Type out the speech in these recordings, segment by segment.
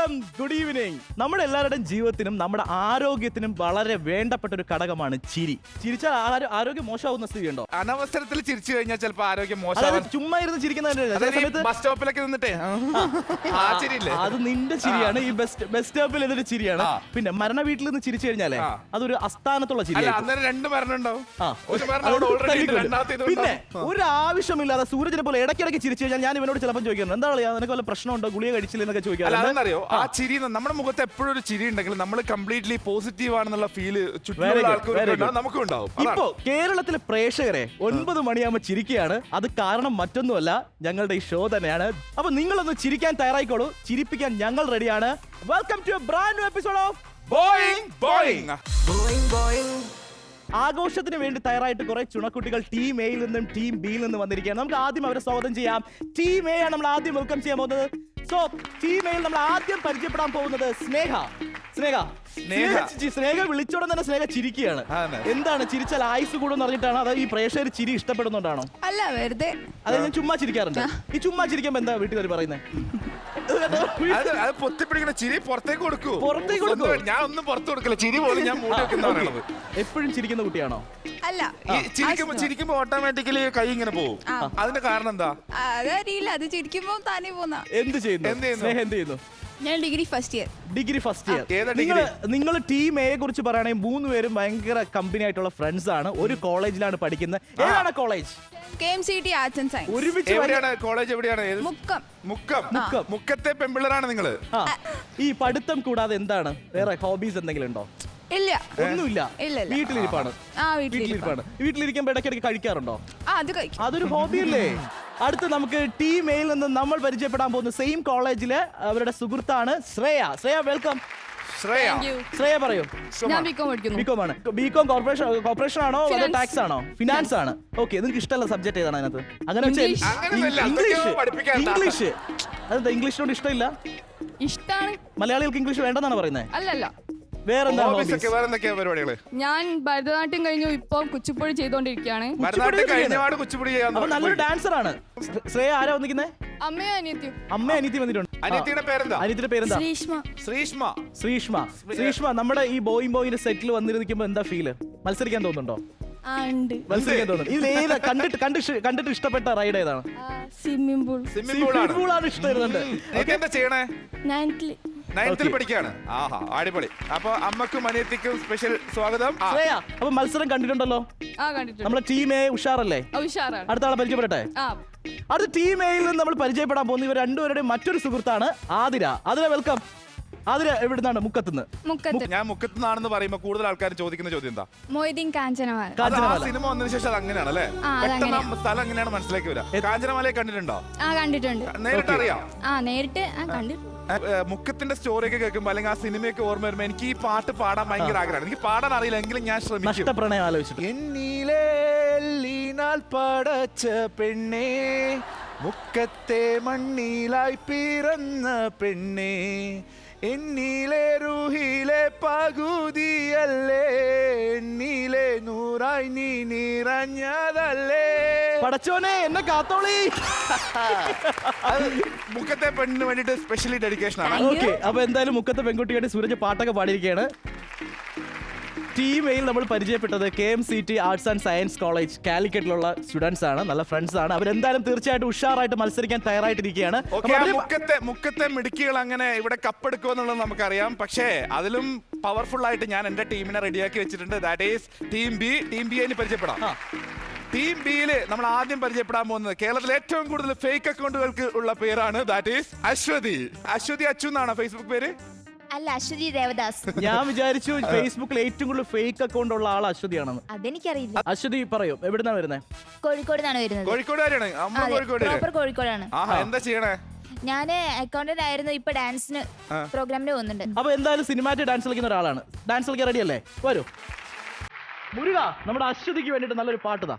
Welcome, good evening. നമ്മുടെ എല്ലാവരുടെയും ജീവിതത്തിനും നമ്മുടെ ആരോഗ്യത്തിനും വളരെ വേണ്ടപ്പെട്ട ഒരു ഘടകമാണ് ചിരി. ചിരിച്ചാൽ ആരോഗ്യം മോശമാവുന്ന സ്ഥിതി ഉണ്ടോ? അനവസരത്തിൽ ചിരിച്ചു കഴിഞ്ഞാൽ ചിലപ്പോൾ ആരോഗ്യം മോശം. ചുമ്മാ ഇരുന്ന് ചിരിക്കുന്ന ബസ് സ്റ്റോപ്പിലൊക്കെ നിന്നിട്ടേ അത് നിന്റെ ചിരിയാണ്. ഈ ബസ് സ്റ്റോപ്പിൽ ഇതൊരു ചിരിയാണ്. പിന്നെ മരണ വീട്ടിൽ നിന്ന് ചിരിച്ചു കഴിഞ്ഞാലേ അതൊരു അസ്ഥാനത്തുള്ള ചിരി. അന്നേരം 2 മരണം ഉണ്ടാവും. പിന്നെ ഒരു ആവശ്യമില്ലാതെ സൂരജിനെ പോലെ ഇടയ്ക്കിടയ്ക്ക് ചിരിച്ചു കഴിഞ്ഞാൽ ഞാൻ ഇവനോട് ചിലപ്പോൾ ചോദിക്കുന്നു, എന്താ നിനക്ക് വല്ല പ്രശ്നമുണ്ടോ, ഗുളിക കഴിച്ചില്ല എന്നൊക്കെ ചോദിക്കാം. അറിയോ, ആ ചിരി നമ്മുടെ മുഖത്ത് എപ്പോഴും ഒരു ചിരി ഉണ്ടെങ്കിൽ നമ്മൾ കംപ്ലീറ്റ്ലി പോസിറ്റീവ് ആണെന്നുള്ള ഫീല് ചുറ്റുമുള്ള ആൾക്കാർക്ക് നമുക്കും ഉണ്ടാവും. ഇപ്പോ കേരളത്തിലെ പ്രേക്ഷകരെ 9 മണിയാകുമ്പോൾ ചിരിക്കുകയാണ്. അത് കാരണം മറ്റൊന്നുമല്ല, ഞങ്ങളുടെ ഈ ഷോ തന്നെയാണ്. അപ്പൊ നിങ്ങളൊന്ന് ചിരിക്കാൻ തയ്യാറായിക്കോളൂ. ചിരിപ്പിക്കാൻ ഞങ്ങൾ റെഡിയാണ്. Welcome to a brand new episode of Boeing Boeing. ആഘോഷത്തിന് വേണ്ടി തയ്യാറായിട്ട് കുറെ ചുണക്കുട്ടികൾ ടീം എയിൽ നിന്നും ടീം ബിയിൽ നിന്നും വന്നിരിക്കുകയാണ്. നമുക്ക് ആദ്യം അവരെ സ്വാഗതം ചെയ്യാം. ടീം എ ആണ് നമ്മൾ ആദ്യം വെൽക്കം ചെയ്യാൻ പോകുന്നത്. സോ ടീം എയിൽ നമ്മൾ ആദ്യം പരിചയപ്പെടാൻ പോകുന്നത് സ്നേഹ. സ്നേഹ വിളിച്ചോടെ തന്നെ സ്നേഹ ചിരിക്കുകയാണ്. എന്താണ്, ചിരിച്ചാൽ ആയുസ് കൂടും പറഞ്ഞിട്ടാണ്? അത് ഈ പ്രേക്ഷകർ ചിരി ഇഷ്ടപ്പെടുന്നുണ്ടാണോ? അല്ല, വെറുതെ. അതെ, ഞാൻ ചുമ്മാ ചിരിക്കാറുണ്ട്. ഈ ചുമ്മാ ചിരിക്കുമ്പോ എന്താ വീട്ടുകാർ പറയുന്നത്? പൊത്തിപ്പിടിക്കുന്ന ചിരി പുറത്തേക്ക് കൊടുക്കൂ. ഞാൻ ഒന്നും പുറത്തു കൊടുക്കില്ല, ചിരി പോലും ഞാൻ മൂടി വെക്കുന്ന. എപ്പോഴും ചിരിക്കുന്ന കുട്ടിയാണോ? അല്ല, ചിരിക്കുമ്പോ ഓട്ടോമാറ്റിക്കലി കൈ ഇങ്ങനെ പോകും. അതിന്റെ കാരണം എന്താ? അതറിയില്ല, അത് ചിരിക്കുമ്പോ താനേ പോന്ന. എന്ത് ചെയ്യുന്നു? ഞാൻ ഡിഗ്രി ഫസ്റ്റ് ഇയർ. നിങ്ങൾ ടീം എയെ കുറിച്ച് പറയുകയാണെങ്കിൽ 3 പേരും ഭയങ്കര കമ്പനി ആയിട്ടുള്ള ഫ്രണ്ട്സ് ആണ്. ഒരു കോളേജിലാണ് പഠിക്കുന്നത്. ഏതാണ് college? KMCT arts and science. ഒരുമിച്ച് കോളേജ് എവിടെയാണ്? മുക്കത്തെ പെമ്പിള്ളറാണ് നിങ്ങള്. ഈ പഠിത്തം കൂടാതെ എന്താണ് വേറെ ഹോബീസ് എന്തെങ്കിലും ഉണ്ടോ? ഇല്ല, ഒന്നുമില്ല. വീട്ടിലിരിപ്പാണ്. വീട്ടിലിരിക്കുമ്പോ ഇടയ്ക്കിടയ്ക്ക് കഴിക്കാറുണ്ടോ? അതൊരു ഹോബി അല്ലേ? അടുത്ത് നമുക്ക് ടീം എയിൽ നിന്ന് നമ്മൾ പരിചയപ്പെടാൻ പോകുന്ന സെയിം കോളേജിലെ അവരുടെ സുഹൃത്താണ് ശ്രേയ. വെൽക്കം. ശ്രേയ പറയൂ. ഞാൻ ബികോം പഠിക്കുന്നു. ബികോം ആണ്. ബികോം കോർപ്പറേഷൻ ആണോ അതോ ടാക്സ് ആണോ? ഫിനാൻസ് ആണ്. ഓക്കെ, നിങ്ങൾക്ക് ഇഷ്ടമുള്ള സബ്ജക്ട് ഏതാണ് അതിനകത്ത്? അങ്ങനെ ഇംഗ്ലീഷ്. അതെന്താ ഇംഗ്ലീഷിനോട് ഇഷ്ടമില്ല? ഇഷ്ടാണ്. മലയാളികൾക്ക് ഇംഗ്ലീഷ് വേണ്ടെന്നാണ് പറയുന്നത്? അല്ലല്ല. വേറെന്താ പരിപാടികള്? ഞാൻ ഭരതനാട്യം കഴിഞ്ഞു, ഇപ്പൊ കുച്ചിപ്പുടി ചെയ്തോണ്ടിരിക്കുകയാണ്. നല്ലൊരു ഡാൻസർ ആണ്. ശ്രേയ ആരാ വന്നിരിക്കുന്നത്? അമ്മയും അനിയത്തിയും. അനിയത്തി വന്നിട്ടുണ്ട്. അനിയത്തിയുടെ പേരെന്താ? ശ്രീഷ്മ. നമ്മുടെ ഈ ബോയിന്റെ സെറ്റിൽ വന്നിരിക്കുമ്പോ എന്താ ഫീല്? മത്സരിക്കാൻ തോന്നുന്നുണ്ടോ? മത്സരിക്കാൻ തോന്നുന്നു. ഇതിൽ ഏതാ കണ്ടിട്ട് ഇഷ്ടപ്പെട്ട റൈഡ് ഏതാണ്? സ്വിമ്മിംഗ് പൂൾ ആണ് ഇഷ്ടമായിരുന്നുണ്ട്. നയൻത്തിൽ പഠിക്കാണ്. ആഹാ, അടിപൊളി. അപ്പൊ അമ്മക്കും അനിയത്തിക്കും സ്പെഷ്യൽ സ്വാഗതം. അപ്പൊ മത്സരം കണ്ടിട്ടുണ്ടല്ലോ? നമ്മുടെ ടീം എ ഉഷാറല്ലേ? അടുത്ത ആളെ പരിചയപ്പെടട്ടെ. അടുത്ത ടീം എയിൽ നിന്ന് നമ്മൾ പരിചയപ്പെടാൻ പോകുന്ന ഇവർ രണ്ടുപേരുടെയും മറ്റൊരു സുഹൃത്താണ് ആതിര. വെൽക്കം. ആതിര എവിടുന്നാണ്? മുക്കത്തുനിന്ന്. ഞാൻ മുക്കത്തുനിന്നാണെന്ന് പറയുമ്പോ കൂടുതൽ ആൾക്കാർ ചോദിക്കുന്ന ചോദ്യം എന്താ? മൊയ്തീൻ കാഞ്ചനമാല. സിനിമ വന്നതിന് ശേഷം അത് അങ്ങനെയാണല്ലേ? പെട്ടെന്ന് സ്ഥലം എങ്ങനെയാണ് മനസ്സിലാക്കി വരാം. കാഞ്ചനമാലയെ കണ്ടിട്ടുണ്ടോ? കണ്ടിട്ടുണ്ട്. നേരിട്ട് അറിയാം? നേരിട്ട് കണ്ടു. മുക്കത്തിന്റെ സ്റ്റോറി ഒക്കെ കേൾക്കുമ്പോ അല്ലെങ്കിൽ ആ സിനിമയൊക്കെ ഓർമ്മ വരുമ്പോ എനിക്ക് ഈ പാട്ട് പാടാൻ ഭയങ്കര ആഗ്രഹമാണ്. എനിക്ക് പാടാൻ അറിയില്ല, എങ്കിലും ഞാൻ ശ്രമിക്കും. എന്നീലേലിനാൽ പടച്ച പെണ്ണേ, മുക്കത്തെ മണ്ണിലായി പിറന്ന പെണ്ണേ, എന്നിലെ റൂഹിലെ പകുതിയല്ലേ, എന്നിലെ നൂറായി നീ നിറഞ്ഞതല്ലേ. പടച്ചോനെ എന്നെ കാത്തോളി. മുക്കത്തെ പെണ്ണിന് വേണ്ടിട്ട് സ്പെഷ്യലി ഡെഡിക്കേഷൻ ആണ്. ഓക്കെ, അപ്പൊ എന്തായാലും മുക്കത്തെ പെൺകുട്ടിയായിട്ട് സൂരജ് പാട്ടൊക്കെ പാടിയിരിക്കുകയാണ്. ടീം എയിൽ നമ്മൾ പരിചയപ്പെട്ടത് KMCT arts and science college കാലിക്കറ്റിലുള്ള സ്റ്റുഡൻസ് ആണ്. നല്ല ഫ്രണ്ട്സ് ആണ്. അവരെന്തായാലും തീർച്ചയായിട്ടും ഉഷാറായിട്ട് മത്സരിക്കാൻ തയ്യാറായിട്ടിരിക്കുകയാണ്. മുക്കത്തെ മിടുക്കികൾ അങ്ങനെ ഇവിടെ കപ്പെടുക്കുക എന്നുള്ളത് നമുക്കറിയാം. പക്ഷേ അതിലും പവർഫുൾ ആയിട്ട് ഞാൻ എന്റെ ടീമിനെ റെഡിയാക്കി വെച്ചിട്ടുണ്ട്. That is team B. Team B ന് പരിചയപ്പെടാം. ടീം ബിയില് നമ്മൾ ആദ്യം പരിചയപ്പെടാൻ പോകുന്നത് കേരളത്തിലെ ഏറ്റവും കൂടുതൽ ഫേക്ക് അക്കൗണ്ടുകൾക്ക് ഉള്ള പേരാണ്. That is Aswathy. അച്ചു എന്നാണ് ഫേസ്ബുക്ക് പേര്? അല്ല, അശ്വതി ദേവദാസ്. ഞാൻ വിചാരിച്ചു ഫേസ്ബുക്കിൽ ഏറ്റവും കൂടുതൽ ഫേക്ക് അക്കൗണ്ട് ഉള്ള ആൾ അശ്വതിയാണെന്ന്. അതെനിക്കറിയില്ല. അശ്വതി പറയൂ, എവിടുന്നാണ് വരുന്നത്? കോഴിക്കോടാണ് വരുന്നത്. കോഴിക്കോടാണ്. എന്താ ചെയ്യണേ? ഞാൻ അക്കൗണ്ടന്റ് ആയിരുന്നു, ഇപ്പൊ ഡാൻസിന് പ്രോഗ്രാമിന് പോകുന്നുണ്ട്. അപ്പൊ എന്തായാലും സിനിമാറ്റിക് ഡാൻസ് കളിക്കുന്ന ഒരാളാണ്. ഡാൻസ് കളിക്കാൻ റെഡി അല്ലേ? വരൂ മുരുക, നമ്മുടെ അശ്വതിക്ക് വേണ്ടിട്ട് നല്ലൊരു പാട്ട് താ.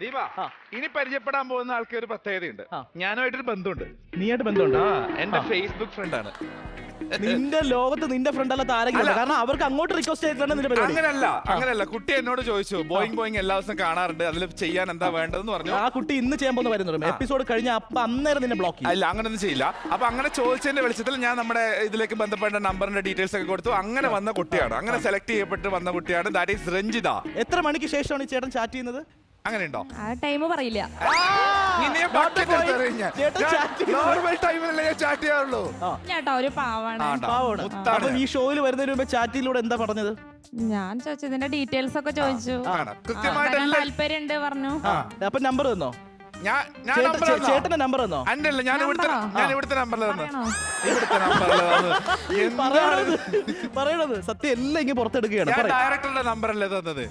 ദീപ ഇനി പരിചയപ്പെടാൻ പോകുന്ന ആൾക്ക് ഒരു പ്രത്യേകതയുണ്ട്. ഞാനുമായിട്ടൊരു ബന്ധമുണ്ട്. നീയായിട്ട് ബന്ധമുണ്ടോ? എന്റെ ഫേസ്ബുക്ക് ഫ്രണ്ട് ആണ്. നിന്റെ ലോകത്ത് നിന്റെ ഫ്രണ്ട് അല്ലാത്ത ആരെങ്കിലും കാരണം അവർക്ക് അങ്ങോട്ട് റിക്വസ്റ്റ് ചെയ്തിട്ടാണ് നിന്റെ പരിപാടി. അങ്ങനല്ല കുട്ടി എന്നോട് ചോദിച്ചു ബോയിങ് എല്ലാ ദിവസം കാണാറുണ്ട്, അതിൽ ചെയ്യാൻ എന്താ വേണ്ടതെന്ന് പറഞ്ഞു. ആ കുട്ടി ഇന്ന് ചെയ്യാൻ പോകുന്ന വരുന്നുണ്ട് എപ്പിസോഡ് കഴിഞ്ഞ അപ്പൊ അന്നേരം നിന്നെ ബ്ലോക്ക് ചെയ്യും. അല്ല അങ്ങനൊന്നും ചെയ്യില്ല. അപ്പൊ അങ്ങനെ ചോദിച്ചതിന്റെ വെളിച്ചത്തിൽ ഞാൻ നമ്മുടെ ഇതിലേക്ക് ബന്ധപ്പെട്ട നമ്പറിന്റെ ഡീറ്റെയിൽസ് ഒക്കെ കൊടുത്തു. അങ്ങനെ വന്ന കുട്ടിയാണ്, അങ്ങനെ സെലക്ട് ചെയ്യപ്പെട്ട് വന്ന കുട്ടിയാണ്. That is Ranjitha. എത്ര മണിക്ക് ശേഷമാണ് ഈ ചേട്ടൻ ചാറ്റ് ചെയ്യുന്നത്? അങ്ങനെയുണ്ടോ? ആ ടൈം പറയില്ല. ചേട്ടാ ഒരു പാവാണ്. ഈ ഷോയിൽ വരുന്നതിന് മുമ്പ് ചാറ്റിലൂടെ എന്താ പറഞ്ഞത്? ഞാൻ ചോദിച്ചു ഇതിന്റെ ഡീറ്റെയിൽസ് ഒക്കെ ചോദിച്ചു. താല്പര്യമുണ്ട് പറഞ്ഞു. അപ്പൊ നമ്പർ തന്നോ? ചേട്ടന്റെ നമ്പർ തന്നോ? ഞാൻ ഇവിടുത്തെ നമ്പറിൽ പറയണത് സത്യം എല്ലാം ഇങ്ങനെ പുറത്തെടുക്കുകയാണ്. ഡയറക്ടറുടെ നമ്പറല്ലേ തന്നത്?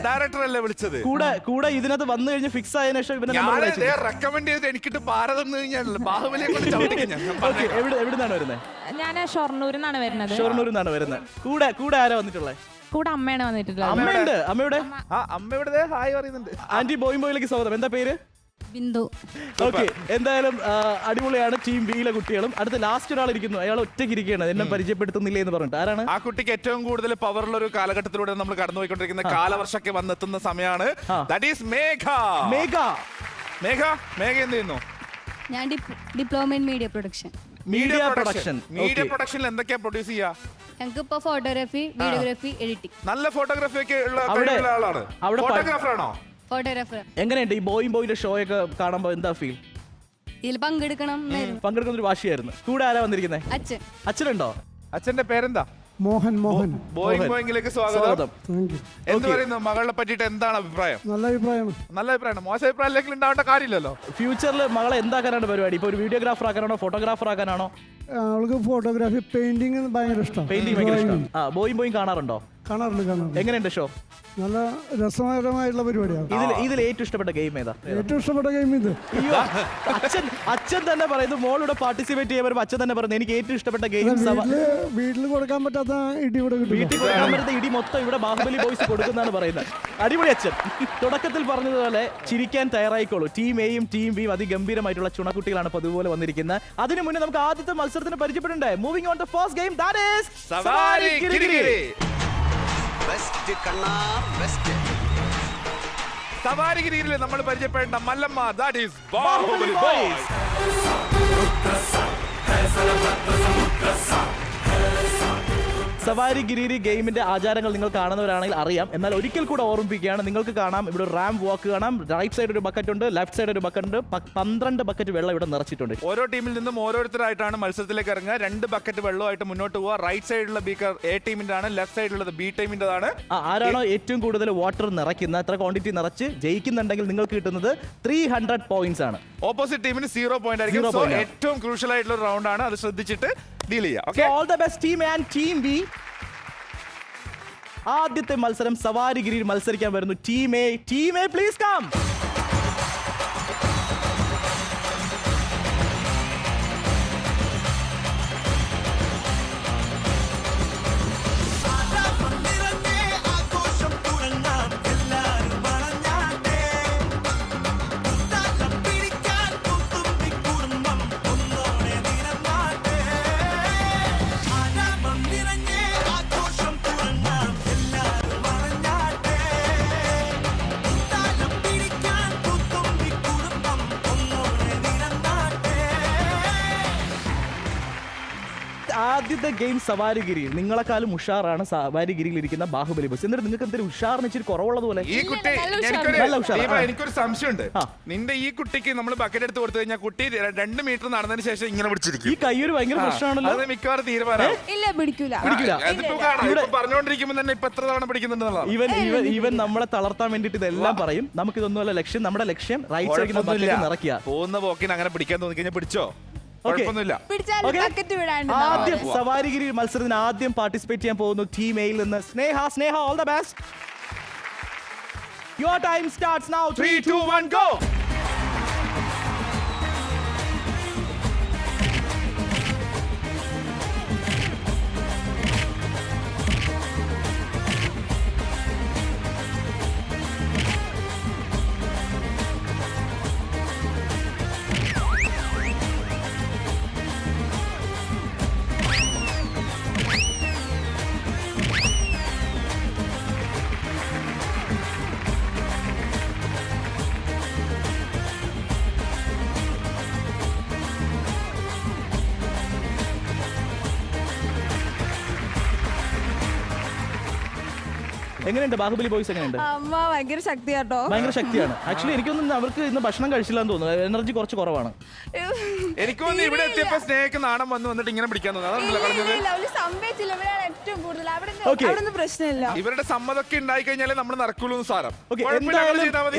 ഡയറക്ടറല്ലേ വിളിച്ചത്? കൂടെ ഇതിനകത്ത് വന്നു കഴിഞ്ഞ് ഫിക്സ് ആയതിനു ശേഷം റെക്കമെൻഡ് ചെയ്ത് എനിക്കിട്ട് പാര തന്നു കഴിഞ്ഞാൽ ബാഹുബലിയെ കൊണ്ട് ചവിട്ടിക്കും ഞാൻ. എവിടുന്നാണ് വരുന്നത്? ഞാൻ ഷൊർണൂരിൽ നിന്നാണ് വരുന്നത്. ഷൊർണൂരിൽ നിന്നാണ് വരുന്നത്. കൂടെ ആരാ വന്നിട്ടുള്ളത്? കൂടെ അമ്മയാണ് വന്നിട്ടുള്ളത്. അമ്മയുണ്ട്. അമ്മയുടെ ഹായ് പറയുന്നുണ്ട്. ആന്റി ബോയിലേക്ക് സ്വാഗതം. എന്താ പേര്? ബിന്ദു. ഓക്കെ, എന്തായാലും അടിപൊളിയാണ്. ടീം ബിയിലെ കുട്ടികളും. അടുത്ത ലാസ്റ്റ് ഒരാൾ ഇരിക്കുന്നു, അയാൾ ഒറ്റയ്ക്ക് ഇരിക്കുകയാണ്, എന്നെ പരിചയപ്പെടുത്തുന്നില്ല എന്ന് പറഞ്ഞിട്ട്. ആരാണ് ആ കുട്ടിക്ക് ഏറ്റവും കൂടുതൽ പവറുള്ള ഒരു കാലഘട്ടത്തിലൂടെ നമ്മൾ കടന്നുപോയിക്കൊണ്ടിരിക്കുന്ന കാലവർഷൊക്കെ വന്നെത്തുന്ന സമയമാണ്. ദാറ്റ് ഈസ് മേഘ. മേഘ എന്ത് ചെയ്യുന്നു? ഞാൻ diploma in media production. Media പ്രൊഡക്ഷനിൽ എന്തൊക്കെയാ പ്രൊഡ്യൂസ് ചെയ്യാ? ഞങ്ങൾക്ക് ഇപ്പൊ ഫോട്ടോഗ്രാഫി, വീഡിയോഗ്രാഫി, എഡിറ്റിംഗ്. നല്ല ഫോട്ടോഗ്രാഫി ഒക്കെ ഉള്ള ആളാണ്. ഫോട്ടോഗ്രാഫറാണോ? ഫോട്ടോഗ്രാഫർ. എങ്ങനെയുണ്ട് ഈ ബോയിന്റെ ഷോ ഒക്കെ കാണുമ്പോ? എന്താ ഫീൽ? ഇതിൽ പങ്കെടുക്കുന്ന ഒരു വാശിയായിരുന്നു. കൂടെ ആരാ വന്നിരിക്കുന്നത്? അച്ഛനുണ്ടോ? അച്ഛന്റെ പേരെന്താ? മോഹൻ. ബോയിങ്ങിലേക്ക് സ്വാഗതം. എന്ത് പറയുന്നു മകളെ പറ്റിയിട്ട്? എന്താണ് അഭിപ്രായം? നല്ല അഭിപ്രായമാണ്. മോശം അഭിപ്രായത്തിലേക്ക് ഉണ്ടാവേണ്ട കാര്യമില്ലല്ലോ. ഫ്യൂച്ചറിൽ മകളെ എന്താക്കാനാണ് പരിപാടി? ഇപ്പൊ ഒരു വീഡിയോഗ്രാഫർ ആക്കാനാണോ ഫോട്ടോഗ്രാഫർ ആക്കാനാണോ? അവൾക്ക് ഫോട്ടോഗ്രാഫി, പെയിന്റിങ് ഭയങ്കര ഇഷ്ടമാണ്. പെയിന്റിങ് ഭയങ്കര ഇഷ്ടമാണ്. ബോയിങ് കാണാറുണ്ട്. എങ്ങനെയുണ്ട് ഷോ? നല്ല രസകരമായിട്ടുള്ള പരിപാടിയാണ്. ഇതിൽ ഏറ്റവും ഇഷ്ടപ്പെട്ട ഗെയിം ഏതാ? ഏറ്റവും ഇഷ്ടപ്പെട്ട ഗെയിം ഇത്. അച്ഛൻ തന്നെ പറയുന്നു, മോളോട് പാർട്ടിസിപ്പേറ്റ് ചെയ്യാൻ വരുമ്പോൾ അച്ഛൻ തന്നെ പറയുന്നത് എനിക്ക് ഏറ്റവും ഇഷ്ടപ്പെട്ട ഗെയിം. വീട്ടിൽ കൊടുക്കാൻ പറ്റാത്ത ഇടി ഇവിടെ കിട്ടും. വീട്ടിൽ കൊടുക്കാൻ പറ്റാത്ത ഇടി മൊത്തം ഇവിടെ ബാഹുബലി ബോയ്സ് കൊടുക്കുന്നതാണ് പറയുന്നത്. അടിപൊളി അച്ഛൻ. തുടക്കത്തിൽ പറഞ്ഞതുപോലെ ചിരിക്കാൻ തയ്യാറായിക്കോളൂ. ടീം എയും ടീം ബിയും അതിഗംഭീരമായിട്ടുള്ള ചുണക്കുട്ടികളാണ് അതുപോലെ വന്നിരിക്കുന്നത്. അതിനു മുന്നേ നമുക്ക് ആദ്യത്തെ മത്സരത്തിന് പരിചയപ്പെടണ്ടേ? Moving on the first game, that is Savari Girigiri. സവാരിഗിരിയിൽ നമ്മൾ പരിചയപ്പെടേണ്ട Mallamma, that is Baahubali boys. Savari ഗിരിരി ഗെയിമിന്റെ ആചാരങ്ങൾ നിങ്ങൾ കാണുന്നവരാണെങ്കിൽ അറിയാം. എന്നാൽ ഒരിക്കൽ കൂടെ ഓർമ്മിപ്പിക്കുകയാണ്. നിങ്ങൾക്ക് കാണാം, ഇവിടെ റാം വാക്ക് കാണാം. റൈറ്റ് സൈഡ് ഒരു ബക്കറ്റ് ഉണ്ട്, ലെഫ്റ്റ് സൈഡ് ഒരു ബക്കറ്റ് ഉണ്ട്. 12 ബക്കറ്റ് വെള്ളം ഇവിടെ നിറച്ചിട്ടുണ്ട്. ഓരോ ടീമിൽ നിന്നും ഓരോരുത്തരായിട്ടാണ് മത്സരത്തിലേക്ക് ഇറങ്ങുക. 2 ബക്കറ്റ് വെള്ളമായിട്ട് മുന്നോട്ട് പോവുക. റൈറ്റ് സൈഡിലുള്ള ബീക്കർ എ ടീമിന്റെ ആണ്, ലെഫ്റ്റ് സൈഡിലുള്ളത് ബി ടീമിന്റെതാണ്. ആരാണോ ഏറ്റവും കൂടുതൽ വാട്ടർ നിറയ്ക്കുന്ന, എത്ര ക്വാണ്ടിറ്റി നിറച്ച് ജയിക്കുന്നുണ്ടെങ്കിൽ നിങ്ങൾക്ക് കിട്ടുന്നത് 300 പോയിന്റ്സ് ആണ്. ഓപ്പോസിറ്റ് ടീമിന് 0 പോയിന്റ് ആയിരിക്കും. സോ ഏറ്റവും ക്രൂഷ്യൽ ആയിട്ടുള്ള റൗണ്ട് ആണ്, അത് ശ്രദ്ധിച്ചിട്ട് ഡീൽ ചെയ്യാം. Okay, all the best team and team B. ആദ്യത്തെ മത്സരം സവാരിഗിരിയിൽ മത്സരിക്കാൻ വരുന്നു ടീം എ പ്ലീസ് കം. ആദ്യത്തെ ഗെയിം സവാരിഗിരി. നിങ്ങളെക്കാളും ഉഷാറാണ് സവാരിഗിരിയിൽ ഇരിക്കുന്ന ബാഹുബലി ബോയ്സ്. എന്നിട്ട് നിങ്ങൾക്ക് എന്തൊരു ഉഷാറിന് ഇച്ചിരി കുറവുള്ളതുപോലെ? ഈ കുട്ടി എനിക്കൊരു സംശയമുണ്ട്. നിന്റെ ഈ കുട്ടിക്ക് നമ്മൾ ബക്കറ്റ് എടുത്ത് കൊടുത്തു കഴിഞ്ഞാൽ കുട്ടി 2 മീറ്റർ നടന്നതിന് ശേഷം ഇങ്ങനെ പിടിച്ചിരിക്കും. ഈ കയ്യൊരു ഭയങ്കര പ്രശ്നമാണല്ലോ. അത് മിക്കവാറും തീരുമാനം പിടിക്കൂല. പറഞ്ഞുകൊണ്ടിരിക്കുമ്പോൾ തന്നെ ഇപ്പൊ എത്ര തവണ പിടിക്കുന്നുണ്ടെന്നുള്ളത്. ഇവൻ നമ്മളെ തളർത്താൻ വേണ്ടിട്ട് ഇതെല്ലാം പറയും. നമുക്കിതൊന്നുമല്ല ലക്ഷ്യം. നമ്മുടെ ലക്ഷ്യം റൈറ്റ് സൈഡിൽ നിറയ്ക്കുക. പോകുന്ന പോക്കിന് അങ്ങനെ പിടിക്കാൻ തോന്നി കഴിഞ്ഞാൽ പിടിച്ചോ, ആദ്യം സവാരിഗിരി മത്സരത്തിന് ആദ്യം പാർട്ടിസിപ്പേറ്റ് ചെയ്യാൻ പോകുന്നു ടീം എയിൽ നിന്ന് Sneha. All the best. Your time starts now. 3, 2, 1 go. എങ്ങനെയുണ്ട് ബാഹുബലി ബോയ്സ് എങ്ങനെയുണ്ട്? അമ്മ ഭയങ്കര ശക്തിയാട്ടോ. ഭയങ്കര ശക്തിയാണ്. ആക്ച്വലി എനിക്കൊന്നും അവർക്ക് ഇന്ന് ഭക്ഷണം കഴിച്ചില്ല എന്ന് തോന്നുന്നു. എനർജി കുറച്ച് കുറവാണ്. എനിക്ക് തോന്നുന്നു ഇവിടെ എത്തിയപ്പോ സ്നേഹക്ക് നാണം വന്നിട്ട് ഇങ്ങനെ പിടിക്കാൻ പ്രശ്നമില്ല. ഇവരുടെ സമ്മതൊക്കെ ഉണ്ടായി കഴിഞ്ഞാലേ നമ്മൾ നടക്കുള്ളൂ സാരം.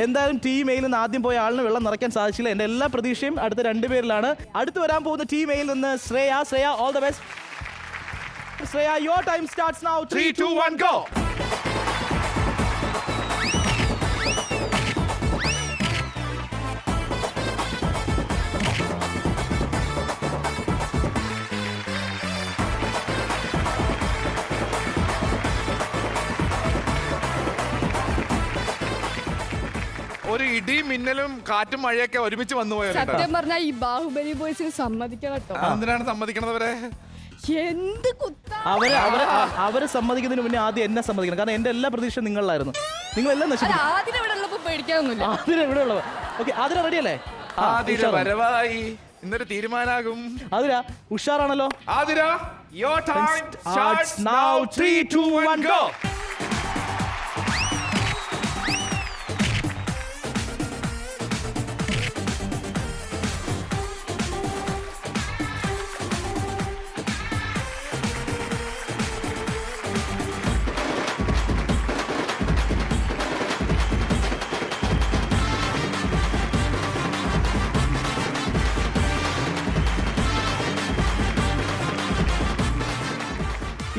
എന്തായാലും ടീം എയിൽ നിന്ന് ആദ്യം പോയ ആളിന് വെള്ളം നിറയ്ക്കാൻ സാധിച്ചില്ല. എന്റെ എല്ലാ പ്രതീക്ഷയും അടുത്ത രണ്ടുപേരിലാണ്. അടുത്ത് വരാൻ പോകുന്ന ടീം എയിൽ നിന്ന് Shreya all the best. Shreya, your time starts now. 3, 2, 1, go. ഒരു ഇടിയും മിന്നലും കാറ്റും മഴയൊക്കെ ഒരുമിച്ച് വന്നു പോയാലോ. സത്യം പറഞ്ഞാൽ ഈ ബാഹുബലി ബോയ്സിന് സമ്മതിക്കണം കേട്ടോ. എന്തിനാണ് സമ്മതിക്കണവരെ? എന്ത് കുത്താ. അവര് സമ്മതിക്കുന്നതിന് മുന്നേ ആദ്യം എന്നെ സമ്മതിക്കണം. കാരണം എന്റെ എല്ലാ പ്രതീക്ഷയും നിങ്ങളിലായിരുന്നു. നിങ്ങളെല്ലാം നശിപ്പിച്ചു. ആദ്യം ഇവിടെ ഉള്ളപ്പോ പേടിക്കാനൊന്നുമില്ല. ആതിര ഇവിടെ ഉള്ളത്. ഓക്കെ, ആതിര റെഡി അല്ലേ? ആതിര വരവായി. ഇന്നൊരു തീരുമാനാകും. Athira ഉഷാറാണല്ലോ. Athira, your time starts now. 3, 2, 1, go.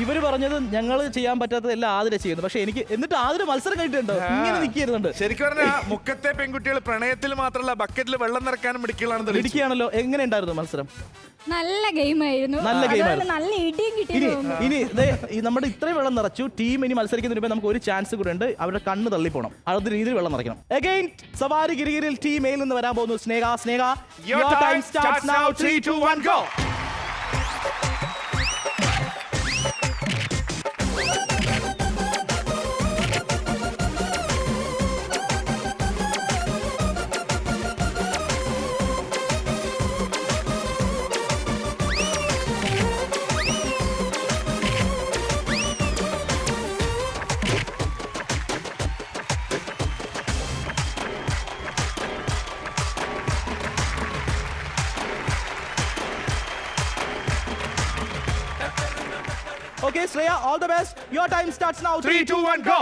ഇവര് പറഞ്ഞത് ഞങ്ങൾ ചെയ്യാൻ പറ്റാത്തതെല്ലാം ആതിര ചെയ്യുന്നു. പക്ഷെ എനിക്ക് എന്നിട്ട് ആതിര മത്സരം കഴിഞ്ഞിട്ടുണ്ടോ? ഇങ്ങനെ നിൽക്കുന്നുണ്ട്. ശരിക്കും പറഞ്ഞാൽ മുക്കത്തെ പെൺകുട്ടികൾ പ്രണയത്തിൽ മാത്രമല്ല ബക്കറ്റിൽ വെള്ളം നിറക്കാനും മിടിക്കുകയാണല്ലോ. എങ്ങനെ ഉണ്ടായിരുന്നു മത്സരം? നല്ല ഗെയിമായിരുന്നു. നല്ല ഗെയിമായിരുന്നു. നല്ല ഇടിയും കിട്ടി. ഇനി നമ്മുടെ ഇത്രയും വെള്ളം നിറച്ചു. ടീം ഇനി മത്സരിക്കുന്നതിന് മുമ്പ് നമുക്ക് ഒരു ചാൻസ് കൂടെ ഉണ്ട്. അവരുടെ കണ്ണ് തള്ളിപ്പോണം. അടുത്ത രീതിയിൽ വെള്ളം നിറയ്ക്കണം. അഗൈൻ സവാരി ഗിരിഗിരിൽ ടീം എയിൽ നിന്ന് വരാൻ പോകുന്നു സ്നേഹ. your time starts now. 3, 2, 1, go. Okay, Shreya, all the best. Your time starts now. 3, 2, 1, go.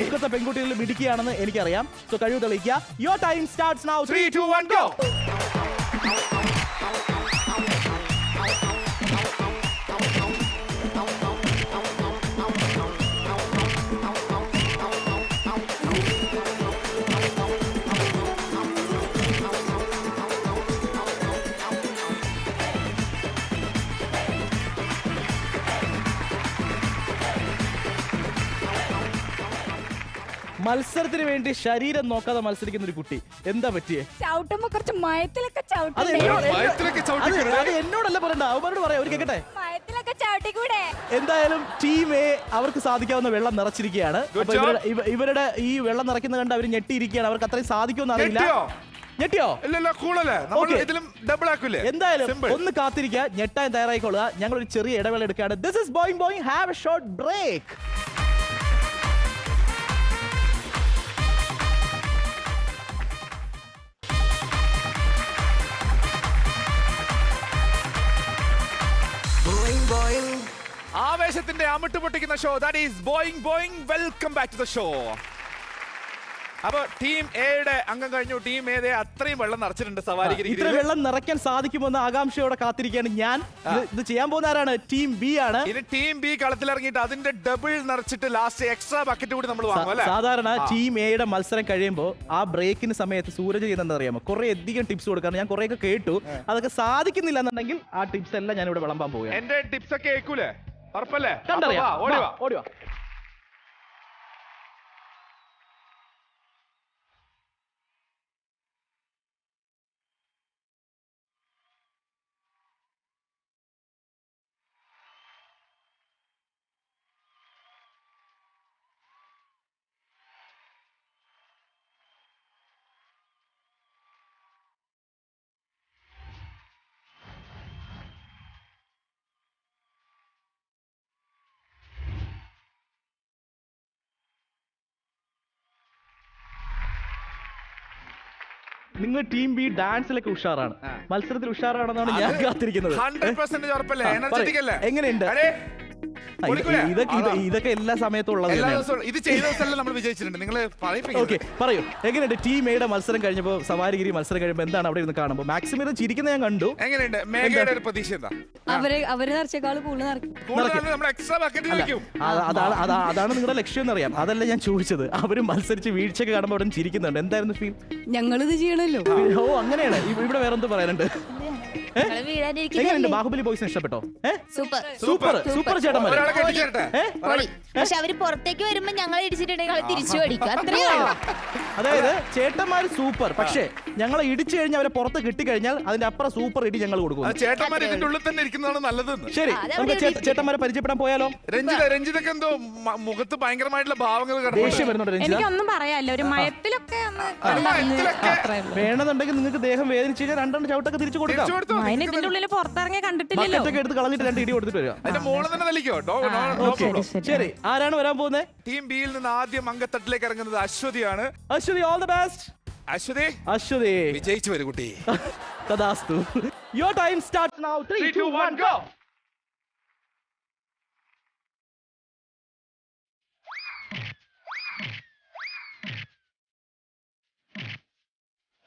മുക്കത്തെ പെൺകുട്ടികളിൽ മിടിക്കുകയാണെന്ന് എനിക്കറിയാം. സോ കഴിവ് തെളിയിക്കുക. Your time starts now. 3, 2, 1, go. മത്സരത്തിന് വേണ്ടി ശരീരം നോക്കാതെ മത്സരിക്കുന്ന ഒരു കുട്ടി. എന്താ പറ്റിയേ? ചവിട്ടുമ്പോ കുറച്ച് മയത്തിലൊക്കെ അത് എന്നോടല്ല പറയണ്ട, അവരോട് പറയാം. ഒരു കേക്കട്ടെ. മയത്തിലൊക്കെ ചവിട്ടിക്കൂടെ? എന്തായാലും ടീം എ അവർക്ക് സാധിക്കാവുന്ന വെള്ളം നിറച്ചിരിക്കുകയാണ്. ഇവരുടെ ഈ വെള്ളം നിറയ്ക്കുന്ന കണ്ട് അവർ ഞെട്ടിയിരിക്കുകയാണ്. അവർക്ക് അത്രയും സാധിക്കുമെന്ന് അറിയില്ല. ഞെട്ടിയോ? എന്തായാലും ഒന്ന് കാത്തിരിക്കുക. ഞെട്ടാൻ തയ്യാറായിക്കൊള്ളുക. ഞങ്ങൾ ഒരു ചെറിയ ഇടവേള എടുക്കുകയാണ്. This is boing boing. Have a short break. ആവേശത്തിന്റെ അമിട്ട് പൊട്ടിക്കുന്ന show, that is boing boing. Welcome back to the show. അപ്പൊ ടീം എയുടെ അംഗം കഴിഞ്ഞു. ടീം എ അത്രയും വെള്ളം നിറച്ചിട്ടുണ്ട്. സവാരി ഇത്ര വെള്ളം നിറയ്ക്കാൻ സാധിക്കുമെന്ന് ആകാംക്ഷയോടെ കാത്തിരിക്കുകയാണ് ഞാൻ. ഇത് ചെയ്യാൻ പോകുന്ന ആരാണ്? ടീം ബി ആണ്. ഇനി ടീം ബി കളത്തിലിറങ്ങിയിട്ട് അതിന്റെ ഡബിൾ നിറച്ചിട്ട് ലാസ്റ്റ് എക്സ്ട്രാ ബക്കറ്റ് കൂടി നമ്മൾ വാങ്ങും അല്ലേ? സാധാരണ ടീം എയുടെ മത്സരം കഴിയുമ്പോൾ ആ ബ്രേക്കിന് സമയത്ത് സൂരജ് ചെയ്യുന്നത് അറിയാമോ? കുറെ അധികം ടിപ്സ് കൊടുക്കാറ് ഞാൻ കുറെയൊക്കെ കേട്ടു. അതൊക്കെ സാധിക്കുന്നില്ല എന്നുണ്ടെങ്കിൽ ആ ടിപ്സ് എല്ലാം ഞാൻ ഇവിടെ വിളമ്പാൻ പോവുകയാണ്. എന്റെ ടിപ്സ് ഒക്കെ കേൾക്കൂലേ? ഉറപ്പല്ലേ? കണ്ടറിയാം. ഓടിവാ. നിങ്ങൾ ടീം ബി ഡാൻസിലൊക്കെ ഉഷാറാണ്, മത്സരത്തിൽ ഉഷാറാണെന്നാണ് ഞാൻ കാത്തിരിക്കുന്നത്. 100% ഉറപ്പല്ലേ? എനർജറ്റിക് അല്ലേ? എങ്ങനെയുണ്ട്? ഇതൊക്കെ എല്ലാ സമയത്തും ഉള്ളത്. ഇത് ചെയ്ത ദിവസമെല്ലാം നമ്മൾ വിജയിച്ചിട്ടുണ്ട്. നിങ്ങൾ ഓക്കെ, പറയൂ എങ്ങനെയുണ്ട് ടീം എയുടെ മത്സരം കഴിഞ്ഞപ്പോൾ, സവാരിഗിരി മത്സരം കഴിയുമ്പോൾ എന്താണ് അവിടെ ഇരുന്ന് കാണുമ്പോൾ? മാക്സിമം ചിരിക്കുന്ന ഞാൻ കണ്ടു. എങ്ങനെയുണ്ട് മേഘയുടെ ഒരു പ്രതീക്ഷ എന്താ? അവര് നിറച്ചേക്കാൾ അതാണ് നിങ്ങളുടെ ലക്ഷ്യം എന്നറിയാം, അതല്ല ഞാൻ ചോദിച്ചത്. അവര് മത്സരിച്ച് വീഴ്ചയൊക്കെ കാണുമ്പോൾ അവിടെ ചിരിക്കുന്നുണ്ട്, എന്തായിരുന്നു ഫീൽ? ഞങ്ങളിത് ചെയ്യണല്ലോ. ഓ അങ്ങനെയാണ്. ഇവിടെ വേറെന്ത് പറയാനുണ്ട്? എങ്ങനെയുണ്ട് ബാഹുബലി ബോയ്സിനെ ഇഷ്ടപ്പെട്ടോ? സൂപ്പർ സൂപ്പർ സൂപ്പർ ചേട്ടന്മാർ. പക്ഷെ അവര് പുറത്തേക്ക് വരുമ്പോ ഞങ്ങളെ ഇടിച്ചിട്ടുണ്ടെങ്കിൽ തിരിച്ചു പഠിക്കും, അത്രേ ഉള്ളൂ. അതായത് ചേട്ടന്മാർ സൂപ്പർ, പക്ഷേ ഞങ്ങളെ ഇടിച്ചു കഴിഞ്ഞാൽ അവരെ പുറത്ത് കിട്ടിക്കഴിഞ്ഞാൽ അതിന്റെ അപ്പുറം സൂപ്പർ ഇടി ഞങ്ങൾ കൊടുക്കും. ചേട്ടന്മാർ ഇതിന്റെ ഉള്ളിൽ തന്നെ ഇരിക്കുന്നതാണ് നല്ലത്. ശരി, നമുക്ക് ചേട്ടന്മാരെ പരിചയപ്പെടാൻ പോയാലോ? രഞ്ജിതൊക്കെ എന്തോ മുഖത്ത് ഭയങ്കരമായിട്ടുള്ള ഭാവങ്ങൾ ദേഷ്യം വരുന്നുണ്ട് രഞ്ജിത. എനിക്കൊന്നും പറയാല്ല, ഒരു മയത്തിലൊക്കെ വേണമെന്നുണ്ടെങ്കിൽ നിങ്ങൾക്ക് ദേഹം വേദനിച്ച് കഴിഞ്ഞാൽ 2 ചവിട്ടൊക്കെ തിരിച്ചു കൊടുക്കാം. ഇതിന്റെ ഉള്ളിൽ പുറത്തിറങ്ങി കണ്ടിട്ടില്ലല്ലോ. ബക്കറ്റൊക്കെ എടുത്ത് കളഞ്ഞിട്ട് 2 ഇടി കൊടുത്തിട്ട് വരിക. അതിന്റെ മോളെ തന്നെ തലിക്കോ? ശരി, ആരാണ് വരാൻ പോകുന്നത്? ടീം ബിയിൽ നിന്ന് ആദ്യം അങ്കത്തട്ടിലേക്ക് ഇറങ്ങുന്നത് അശ്വതിയാണ്. Ashwathi, all the best. Ashwathi വിജയിച്ചു വരും കുട്ടി. തദാസ്തു. Your time starts now. 3, 2, 1, go.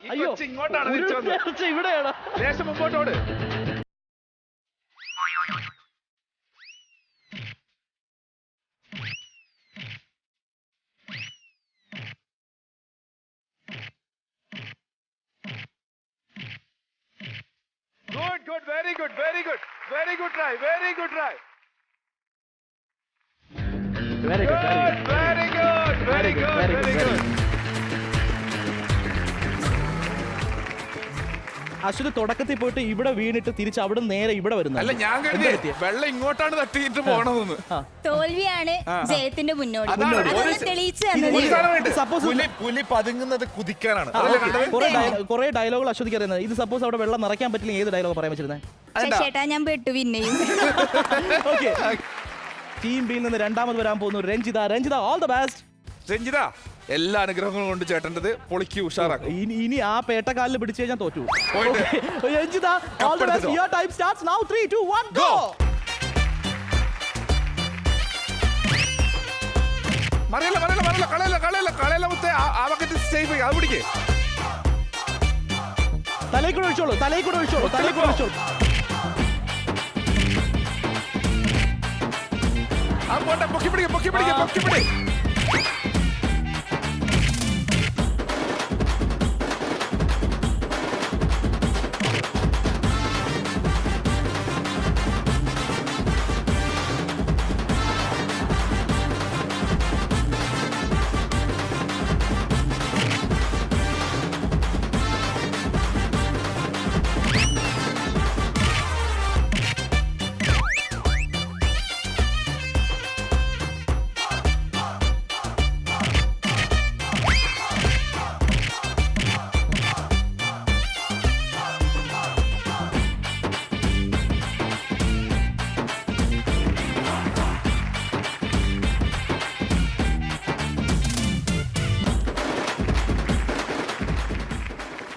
അയ്യോ, ഇങ്ങോട്ടാണ് ഇവിടെയാണ്. ദേശം മുമ്പോട്ടോട്. Good, very good try. Very good. Very good. Aswathy തുടക്കത്തിൽ പോയിട്ട് ഇവിടെ വീണിട്ട് തിരിച്ച് അവിടെ നേരെ ഇവിടെ വരുന്നു. അല്ല, ഞാൻ കരുതി വെള്ളം ഇങ്ങോട്ടാണ് തട്ടിയിട്ട് പോണതെന്ന്. തോൽവിയാണ് ജയത്തിന്റെ മുന്നോടി. പുലി പതുങ്ങുന്നത് കുതിക്കാനാണ്. കുറെ ഡയലോഗുകൾ അശ്വതിക്ക് അറിയുന്നത്. ഇത് സപ്പോസ് അവിടെ വെള്ളം നിറയ്ക്കാൻ പറ്റില്ല, ഏത് ഡയലോഗ് പറയാൻ വെച്ചിരുന്നത്? ചേട്ടാ ഞാൻ പെട്ടു പിന്നെയും. ഓക്കെ, ടീം ബിയിൽ നിന്ന് രണ്ടാമത് വരാൻ പോകുന്നു Ranjitha. All the best. Ranjitha, എല്ലാ അനുഗ്രഹങ്ങളും കൊണ്ട് ചേട്ടൻ്റെത് പൊളിക്ക് ഉഷാറാക്കും. ഇനി ആ പേട്ടക്കാലിൽ പിടിച്ചു കഴിഞ്ഞാൽ തോറ്റു. Ranjitha, all the best. Your time starts now. 3, 2, 1, go. കളയല്ല മുത്തേ, ആ ബക്കറ്റ് സേഫ് അത് പിടിക്കേ. തലയിൽ കൂടെ ഒഴിച്ചോളൂ. ആ പോട്ടെ, പൊക്കി പിടി.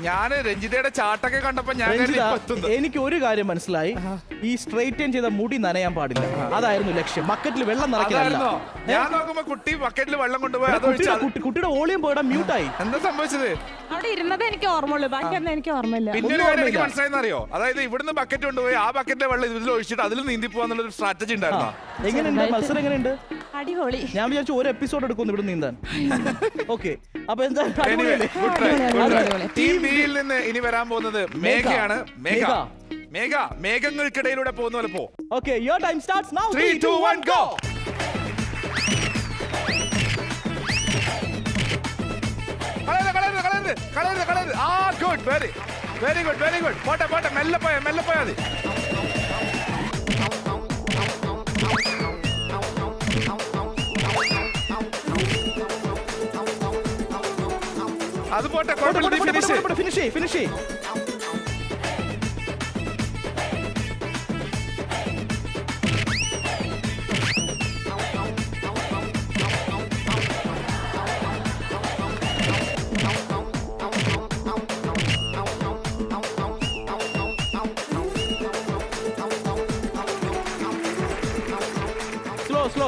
ഞാന് രഞ്ജിതയുടെ ചാട്ടൊക്കെ കണ്ടപ്പോ ഞാൻ എനിക്ക് ഒരു കാര്യം മനസ്സിലായി. ഈ സ്ട്രെയിറ്റൻ ചെയ്ത മുടി നനയാൻ പാടില്ല, അതായിരുന്നു ലക്ഷ്യം. ബക്കറ്റിൽ വെള്ളം നിറയ്ക്കാനല്ല. ഞാൻ നോക്കുമ്പോ കുട്ടി ബക്കറ്റിൽ വെള്ളം കൊണ്ടുപോയി കുട്ടിയുടെ വോളിയം പോയിടാ, മ്യൂട്ടായി. എന്താ സംഭവിച്ചത്? അവിടെ ഇരുന്നത് എനിക്ക് ഓർമ്മയുള്ളൂ, ബാക്കിയൊന്നും എനിക്ക് ഓർമ്മയില്ല. പിന്നെ എനിക്ക് മനസ്സിലായെന്നറിയോ? അതായത് ഇവിടുന്ന് ബക്കറ്റ് കൊണ്ടുപോയി ആ ബക്കറ്റിലെ വെള്ളം ഇതിൽ ഒഴിച്ചിട്ട് അതിൽ നീന്തി പോവാന്നുള്ള ഒരു സ്ട്രാറ്റജി ഉണ്ടായിരുന്നു. എങ്ങനെയുണ്ട് മത്സരം? എങ്ങനെയുണ്ട്? അടിപൊളി. ഞാൻ വിചാരിച്ചു ഒരു എപ്പിസോഡ് എടുക്കുന്നു ഇവിടെ നീന്താൻ. ഓക്കെ, അപ്പൊ എന്താ ടീം ബിയിൽ നിന്ന് ഇനി വരാൻ പോകുന്നത് മേഘയാണ്. മേഘങ്ങൾക്കിടയിലൂടെ പോകുന്ന പോലെ പോ. Okay, your time starts now. 3, 2, 1, go. കളയരുത്. ആ ഗുഡ്, വെരി ഗുഡ്. പോട്ടെ, മെല്ലെ പോയാ മതി. അത് പോട്ടെ, ഫിനിഷ്. സ്ലോ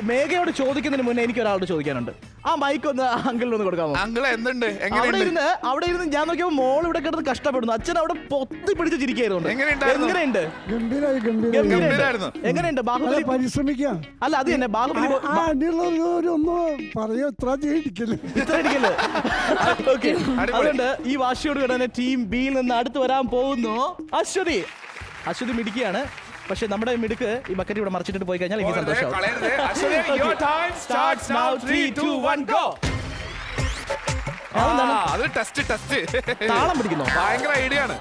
മേഘയോട് ചോദിക്കുന്നതിന് മുന്നേ എനിക്ക് ഒരാളോട് ചോദിക്കാനുണ്ട്. ആ മൈക്ക് ഒന്ന് അങ്കിളിനൊന്ന് കൊടുക്കാമോ? അങ്കിള് എന്തുണ്ട്? അവിടെ ഇരുന്ന് ഞാൻ നോക്കിയപ്പോൾ മോൾ ഇവിടെ കിടന്ന് കഷ്ടപ്പെടുന്നു. അച്ഛൻ അവിടെ പൊത്തി പിടിച്ച് ചിരിക്കായിരുന്നു. എങ്ങനെയുണ്ട്? എങ്ങനെയുണ്ട് ബാഹുബലി? പരിശ്രമിക്കാം. അല്ല അത് തന്നെ ബാഹുബലി ഒന്ന് പറയോ ഇത്ര ഇടിക്കല്. ഓക്കെ, അതുകൊണ്ട് ഈ വാശിയോട് കൂടെ തന്നെ ടീം ബിയിൽ നിന്ന് അടുത്ത് വരാൻ പോകുന്നു അശ്വതി. അശ്വതി മിടുക്കിയാണ്. പക്ഷെ നമ്മുടെ മിടുക്ക് ഈ ബക്കറ്റ് ഇവിടെ മറിച്ചിട്ട് പോയി കഴിഞ്ഞാൽ എനിക്ക് സന്തോഷം. താളം പിടിക്കുന്നോ? ഭയങ്കര ഐഡിയ ആണ്.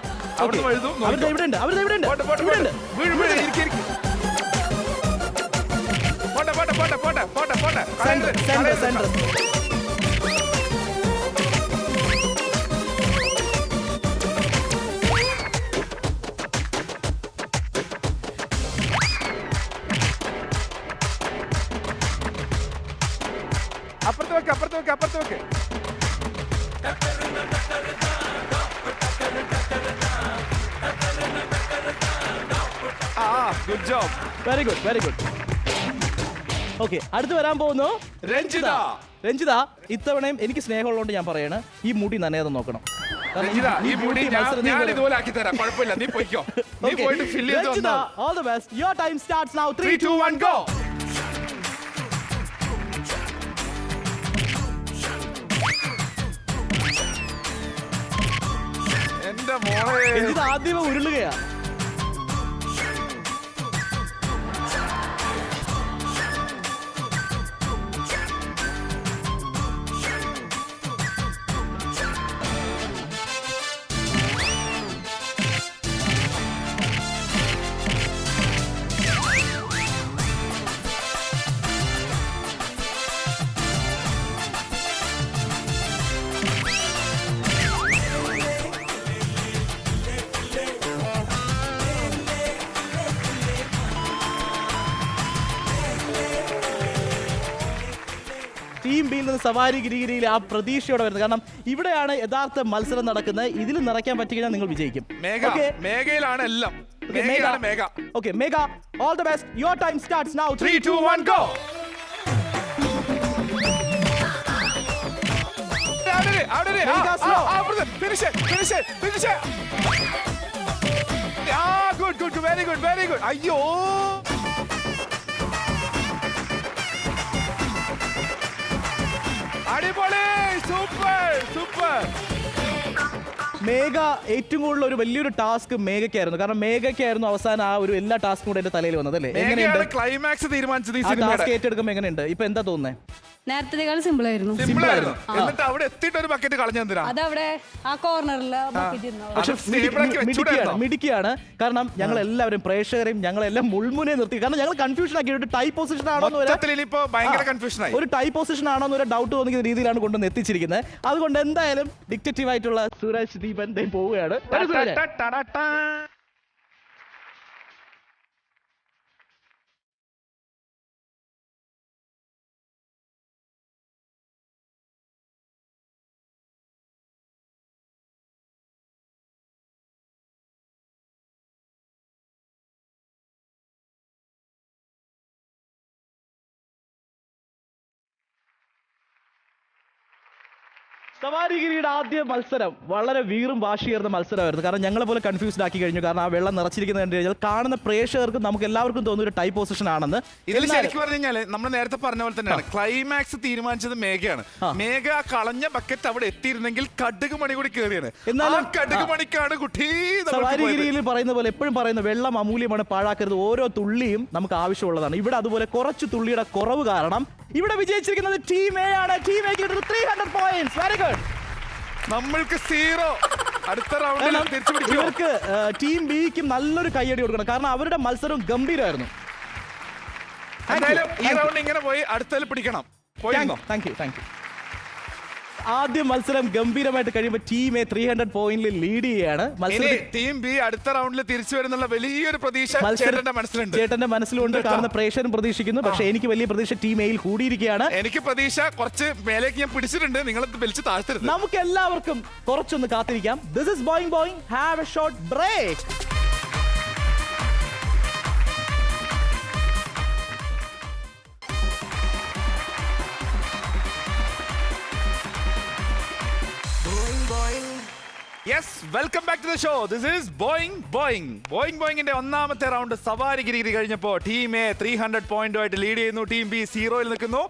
അപ്പുറത്ത് വെക്ക്. Good job. Very good. Okay, അടുത്ത് വരാൻ പോകുന്നു രഞ്ജിത. ഇത്തവണയും എനിക്ക് സ്നേഹമുള്ളതുകൊണ്ട് ഞാൻ പറയാണ്, ഈ മുടി നനയാതെ നോക്കണം. ഈ മുടി ഞാൻ ഇതുപോലെ ആക്കി തരാം, കുഴപ്പമില്ല. നീ പോയിക്കോ, നീ പോയിട്ട് ഫിൽ ചെയ്ത് വന്നോ. All the best. Your time starts now. 3, 2, 1, go. എന്റെ മോളെ, രഞ്ജിത ആദ്യമേ ഉരുളുകയാ. ടീം ബിയിൽ നിന്ന് സവാരി ഗിരിഗിരിയിൽ ആ പ്രതീക്ഷയോടെ വരുന്നത്. കാരണം ഇവിടെയാണ് യഥാർത്ഥ മത്സരം നടക്കുന്നത്. ഇതിൽ നിറയ്ക്കാൻ പറ്റിക്കഴിഞ്ഞാൽ നിങ്ങൾ വിജയിക്കും. മേഘയിലാണ് എല്ലാം. Okay Megha, all the best. Your time starts now. 3, 2, 1, go. Very good. അയ്യോ, അടിപൊളി, സൂപ്പർ. മേഘ ഏറ്റവും കൂടുതൽ ഒരു വലിയൊരു ടാസ്ക് മേഘയ്ക്കായിരുന്നു. കാരണം മേഘയ്ക്കായിരുന്നു അവസാനം ആ ഒരു എല്ലാ ടാസ്കും കൂടെ എന്റെ തലയിൽ വന്നതല്ലേ. എങ്ങനെയുണ്ട് ക്ലൈമാക്സ് തീരുമാനിച്ചത്? ടാസ്ക് ഏറ്റെടുക്കുമ്പോൾ എങ്ങനെയുണ്ട്? ഇപ്പൊ എന്താ തോന്നുന്നത്? നേരത്തേക്കാൾ സിമ്പിൾ ആയിരുന്നു. എന്നിട്ട് അവിടെ എത്തിയിട്ട് ഒരു ബക്കറ്റ് കളഞ്ഞെന്തിനാ? അതവിടെ ആ കോർണറില് മിടിക്കുകയാണ്. കാരണം ഞങ്ങൾ എല്ലാവരും പ്രേക്ഷകരെയും ഞങ്ങളെല്ലാം മുൾമുനെ നിർത്തി. കാരണം ഞങ്ങൾ കൺഫ്യൂഷൻ ആക്കി ഒരു ടൈ പൊസിഷൻ ആണോ ഒരു ടൈ പൊസിഷൻ ആണോ എന്നൊരു ഡൗട്ട് തോന്നിക്കുന്ന രീതിയിലാണ് കൊണ്ടുവന്ന് എത്തിച്ചിരിക്കുന്നത്. അതുകൊണ്ട് എന്തായാലും ഡിക്റ്റേറ്റീവ് ആയിട്ടുള്ള സുരേഷ് ദീപൻ പോവുകയാണ്. സവാരിഗിരിയുടെ ആദ്യ മത്സരം വളരെ വീറും വാശിയേറുന്ന മത്സരമായിരുന്നു. കാരണം ഞങ്ങളെ പോലെ കൺഫ്യൂസ്ഡ് ആക്കി കഴിഞ്ഞു. കാരണം ആ വെള്ളം നിറച്ചിരിക്കുന്നത് കണ്ടു കഴിഞ്ഞാൽ കാണുന്ന പ്രേക്ഷകർക്കും നമുക്ക് എല്ലാവർക്കും തോന്നുന്ന ഒരു ടൈ പൊസിഷൻ ആണെന്ന്. ഇതിൽ ശരിക്കും പറഞ്ഞു കഴിഞ്ഞാൽ നമ്മൾ നേരത്തെ പറഞ്ഞ പോലെ തന്നെയാണ് ക്ലൈമാക്സ് തീരുമാനിച്ചത് മേഘയാണ്. മേഘ ആ കളഞ്ഞ ബക്കറ്റ് അവിടെ എത്തിയിരുന്നെങ്കിൽ കടുക് മണി കൂടി കയറിയാണ്. എന്നാലും കടുക് മണിക്കാണ് കുട്ടി. സവാരിഗിരിയിൽ പറയുന്ന പോലെ എപ്പോഴും പറയുന്ന വെള്ളം അമൂല്യമാണ്, പാഴാക്കരുത്. ഓരോ തുള്ളിയും നമുക്ക് ആവശ്യമുള്ളതാണ്. ഇവിടെ അതുപോലെ കുറച്ച് തുള്ളിയുടെ കുറവ് കാരണം ഇവിടെ വിജയിച്ചിരിക്കുന്നത് ടീം എ ആണ്. Team A 300 points. Very good. നമ്മൾക്ക് 0. അടുത്ത റൗണ്ടിൽ തിരിച്ചു പിടിക്കും. ഇവർക്ക് ടീം ബിക്കും നല്ലൊരു കയ്യടി കൊടുക്കണം. കാരണം അവരുടെ മത്സരം ഗംഭീരമായിരുന്നു. എന്തായാലും ഈ റൗണ്ട് ഇങ്ങനെ പോയി അടുത്തതിൽ പിടിക്കണം. Thank you. ആദ്യ മത്സരം ഗംഭീരമായിട്ട് കഴിയുമ്പോൾ ടീം എ 300 പോയിന്റിൽ ലീഡ് ചെയ്യാണ്. ടീം ബി അടുത്ത റൗണ്ടിൽ തിരിച്ചു വരുന്നുള്ള വലിയൊരു പ്രതീക്ഷ ചേട്ടന്റെ മനസ്സിലുണ്ട്. ചേട്ടന്റെ മനസ്സിലുണ്ട്, കാണുന്ന പ്രേക്ഷകരും പ്രതീക്ഷിക്കുന്നു. പക്ഷെ എനിക്ക് വലിയ പ്രതീക്ഷ ടീം എയിൽ കൂടിയിരിക്കുകയാണ്. എനിക്ക് പ്രതീക്ഷ കുറച്ച് മേലേക്ക് ഞാൻ പിടിച്ചിട്ടുണ്ട്. നിങ്ങൾ വലിച്ചു താഴ്ത്തരുത്. നമുക്ക് എല്ലാവർക്കും കുറച്ചൊന്ന് കാത്തിരിക്കാം. This is boing boing. Have a short break. Yes, welcome back to the show. This is boing boing. Boing ബോയിങ്ങിന്റെ ഒന്നാമത്തെ റൗണ്ട് സവാരിഗിരി കഴിഞ്ഞപ്പോൾ ടീം എ 300 പോയിന്റുമായിട്ട് ലീഡ് ചെയ്യുന്നു. ടീം ബി 0-ൽ നിൽക്കുന്നു.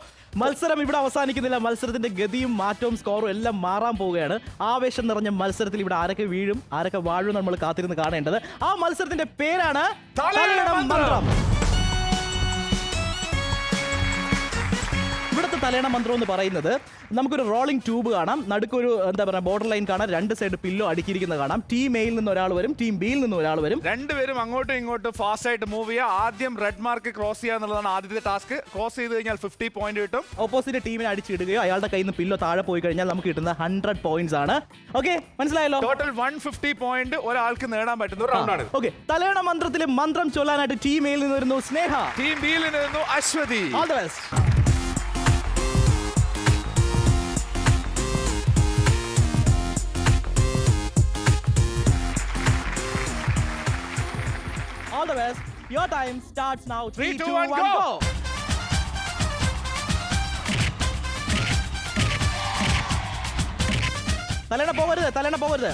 മത്സരം ഇവിടെ അവസാനിക്കുന്നില്ല. മത്സരത്തിന്റെ ഗതിയും മാറ്റവും സ്കോറും എല്ലാം മാറാൻ പോവുകയാണ്. ആവേശം നിറഞ്ഞ മത്സരത്തിൽ ഇവിടെ ആരൊക്കെ വീഴും ആരൊക്കെ വാഴും നമ്മൾ കാത്തിരുന്ന് കാണേണ്ടത്. ആ മത്സരത്തിന്റെ പേരാണ് തലയിണം മന്ത്രം. ഇവിടുത്തെ തലേണ മന്ത്രം എന്ന് പറയുന്നത് നമുക്കൊരു റോളിംഗ് ട്യൂബ് കാണാം, നടുക്കൊരു എന്താ പറയുക ബോർഡർ ലൈൻ കാണാം, രണ്ട് സൈഡ് പില്ലോ അടുക്കിയിരിക്കുന്നത് കാണാം. ടീം എയിൽ നിന്ന് ഒരാൾ വരും, ടീം ബിയിൽ നിന്ന് ഒരാൾ വരും. രണ്ടുപേരും അങ്ങോട്ടും ഇങ്ങോട്ടും ഫാസ്റ്റ് ആയിട്ട് മൂവ് ചെയ്യുക. ആദ്യം റെഡ് മാർക്ക് ക്രോസ് ചെയ്യുക എന്നുള്ളതാണ് ആദ്യത്തെ ടാസ്ക്. ക്രോസ് ചെയ്ത് കഴിഞ്ഞാൽ 50 പോയിന്റ് കിട്ടും. ഓപ്പോസിറ്റ് ടീമിനെ അടിച്ചിടുകയോ അയാളുടെ കയ്യിൽ നിന്ന് പില്ലോ താഴെ പോയി കഴിഞ്ഞാൽ നമുക്ക് കിട്ടുന്ന 100 പോയിന്റ്സ് ആണ്. ഓക്കെ, മനസ്സിലായല്ലോ? ടോട്ടൽ 150 പോയിന്റ് ഒരാൾക്ക് നേടാൻ പറ്റുന്ന ഒരു റൗണ്ടാണ്. ഓക്കെ, തലേണ മന്ത്രത്തിലെ മന്ത്രം ചൊല്ലാനായിട്ട് ടീം എയിൽ നിന്ന് വരുന്നു സ്നേഹ, ടീം ബിയിൽ നിന്ന് വരുന്നു Aswathy. All the best. All the best. Your time starts now. 3, 2, 1, go. തലേണ പോകരുത്, തലേണ പോകരുത്.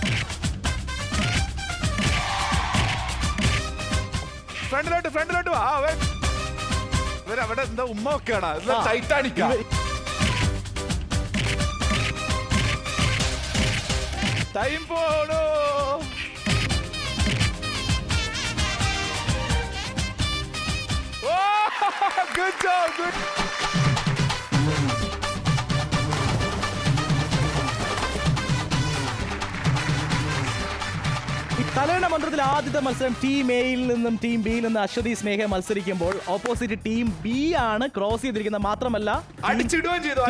ഫ്രണ്ടിലോട്ട് വാ. അവിടെ എന്താ ഉമ്മ ഒക്കെയാണ് ടൈറ്റാനിക്ക. ടൈം പോണോ. Good job, good. തലേണ മന്ത്രത്തിൽ ആദ്യത്തെ മത്സരം ടീം എയിൽ നിന്നും ടീം ബിയിൽ നിന്നും അശ്വതി സ്നേഹ മത്സരിക്കുമ്പോൾ ഓപ്പോസിറ്റ് ടീം ബി ആണ് ക്രോസ് ചെയ്തിരിക്കുന്നത്. മാത്രമല്ല അടിച്ചിടുകയും ചെയ്തു.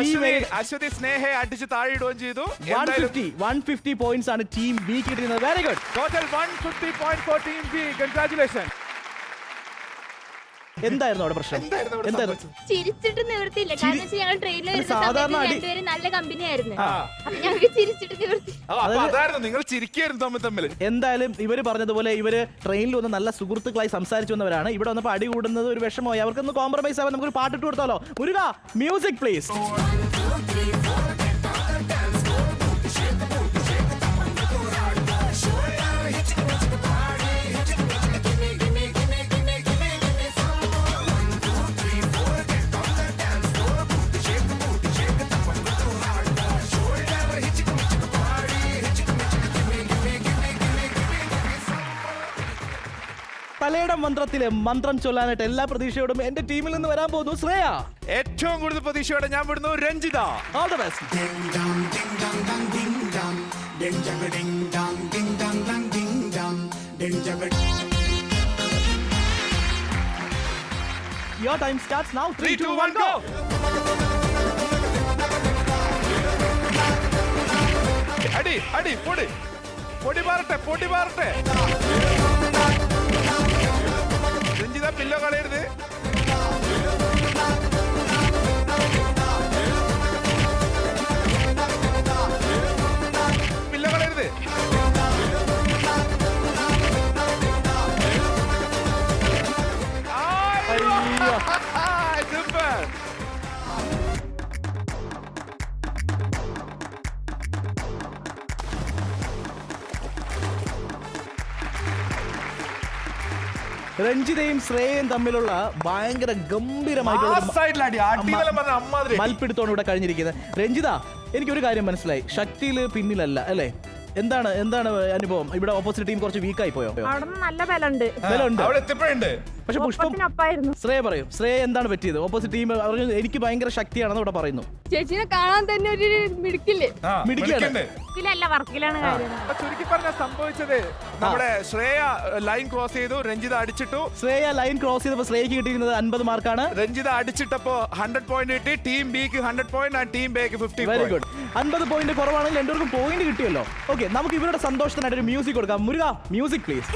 അശ്വതി സ്നേഹയെ അടിച്ച് താഴെയിടുകയും ചെയ്തു. 150 പോയിന്റ്സ് ആണ് ടീം ബി കിട്ടിയിരുന്നത്. Very good. Total 150 point for team B. Congratulation. എന്തായിരുന്നു അവിടെ പ്രശ്നം? എന്തായിരുന്നു? ചിരിച്ചിട്ട് നിവർത്തിയില്ല. കാരണം വെച്ചാൽ ഞങ്ങൾ ട്രെയിനിൽ സാധാരണ രണ്ടുപേരും നല്ല കമ്പനി ആയിരുന്നു. ഞങ്ങൾക്ക് ചിരിച്ചിട്ട് നിവർത്തി. നിങ്ങൾ ചിരിക്കായിരുന്നു തമ്മിൽ. എന്തായാലും ഇവര് പറഞ്ഞതുപോലെ ഇവര് ട്രെയിനിൽ വന്ന് നല്ല സുഹൃത്തുക്കളായി സംസാരിച്ചു വന്നവരാണ്. ഇവിടെ വന്നപ്പോൾ അടി കൂടുന്നത് ഒരു വിഷമമായി. അവർക്കൊന്ന് കോംപ്രമൈസ് ആവാൻ നമുക്കൊരു പാട്ടിട്ട് കൊടുത്താലോ? Muruka, music please. തലയുടെ മന്ത്രത്തിലെ മന്ത്രം ചൊല്ലാനായിട്ട് എല്ലാ പ്രതീക്ഷയോടും എന്റെ ടീമിൽ നിന്ന് വരാൻ പോകുന്നു ശ്രേയ. ഏറ്റവും കൂടുതൽ പ്രതീക്ഷയോടെ ഞാൻ വിടുന്നു Ranjitha. All the best. Your time starts now. 3, 2, 1, go. അടി പൊടി പാറട്ടെ. രഞ്ജിത പില്ലോ കളയരുത്. പില്ലോ കളയരുത്. സൂപ്പർ. രഞ്ജിതയും ശ്രേയയും തമ്മിലുള്ള ഭയങ്കര ഗംഭീരമായിട്ടുള്ള മൽപ്പിടുത്തോണ് ഇവിടെ കഴിഞ്ഞിരിക്കുന്നത്. രഞ്ജിത, എനിക്കൊരു കാര്യം മനസ്സിലായി, ശക്തിയിൽ പിന്നിലല്ല അല്ലേ? എന്താണ് അനുഭവം? ഇവിടെ ഓപ്പോസിറ്റ് ടീം കുറച്ച് വീക്കായി പോയോ? നല്ല ബലമുണ്ട്. പക്ഷെ പുഷ്പം ശ്രേയ പറയും. ശ്രേയ എന്താണ് പറ്റിയത്? ഓപ്പോസിറ്റ് ടീം പറഞ്ഞു എനിക്ക് ഭയങ്കര ശക്തിയാണെന്ന് ഇവിടെ പറയുന്നു. ചേച്ചിനെ കാണാൻ തന്നെ ഒരു മിടുക്കില്ലേ? മിടുക്കിയാണ്. ബുക്കിലല്ല വർക്കിലാണ് കാര്യം. അപ്പൊ ചുരുക്കി പറഞ്ഞ സംഭവിച്ചത് നമ്മുടെ ശ്രേയ ലൈൻ ക്രോസ് ചെയ്തു, രഞ്ജിത അടിച്ചിട്ടു. ശ്രേയ ലൈൻ ക്രോസ് ചെയ്തപ്പോൾ ശ്രേയക്ക് കിട്ടിയിരുന്നത് 50 മാർക്കാണ്. രഞ്ജിത അടിച്ചിട്ടപ്പോ 100 പോയിന്റ് കിട്ടി. ടീം ബിക്ക് 100 പോയിന്റ് ആൻഡ് ടീം ബിക്ക് 50. Very good. 50 പോയിന്റ് കുറവാണെങ്കിൽ രണ്ടുപേർക്കും പോയിന്റ് കിട്ടിയല്ലോ. ഓക്കെ, നമുക്ക് ഇവരുടെ സന്തോഷത്തിനായിട്ട് ഒരു മ്യൂസിക് കൊടുക്കാം. Muruga, music please.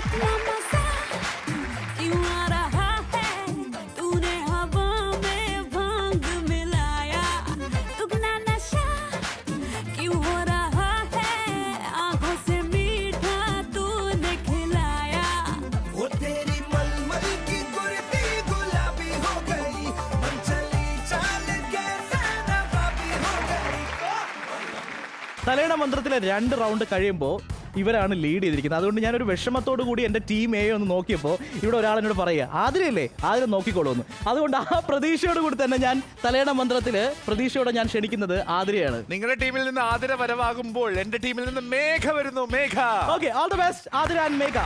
തലേണ മന്ത്രത്തിലെ 2 റൗണ്ട് കഴിയുമ്പോൾ ഇവരാണ് ലീഡ് ചെയ്തിരിക്കുന്നത്. അതുകൊണ്ട് ഞാനൊരു വിഷമത്തോടു കൂടി എൻ്റെ ടീം എ ഒന്ന് നോക്കിയപ്പോൾ ഇവിടെ ഒരാൾ എന്നോട് പറയുക, ആതിരയല്ലേ, ആതിര നോക്കിക്കോളൂന്ന്. അതുകൊണ്ട് ആ പ്രതീക്ഷയോട് കൂടി തന്നെ ഞാൻ തലേണ മന്ത്രത്തിൽ പ്രതീക്ഷയോടെ ഞാൻ ക്ഷണിക്കുന്നത് ആതിരയാണ്. നിങ്ങളുടെ ടീമിൽ നിന്ന് ആതിര വരവാകുമ്പോൾ എന്റെ ടീമിൽ നിന്ന് മേഘ വരുന്നു. മേഘ. Okay, all the best Athira and Megha.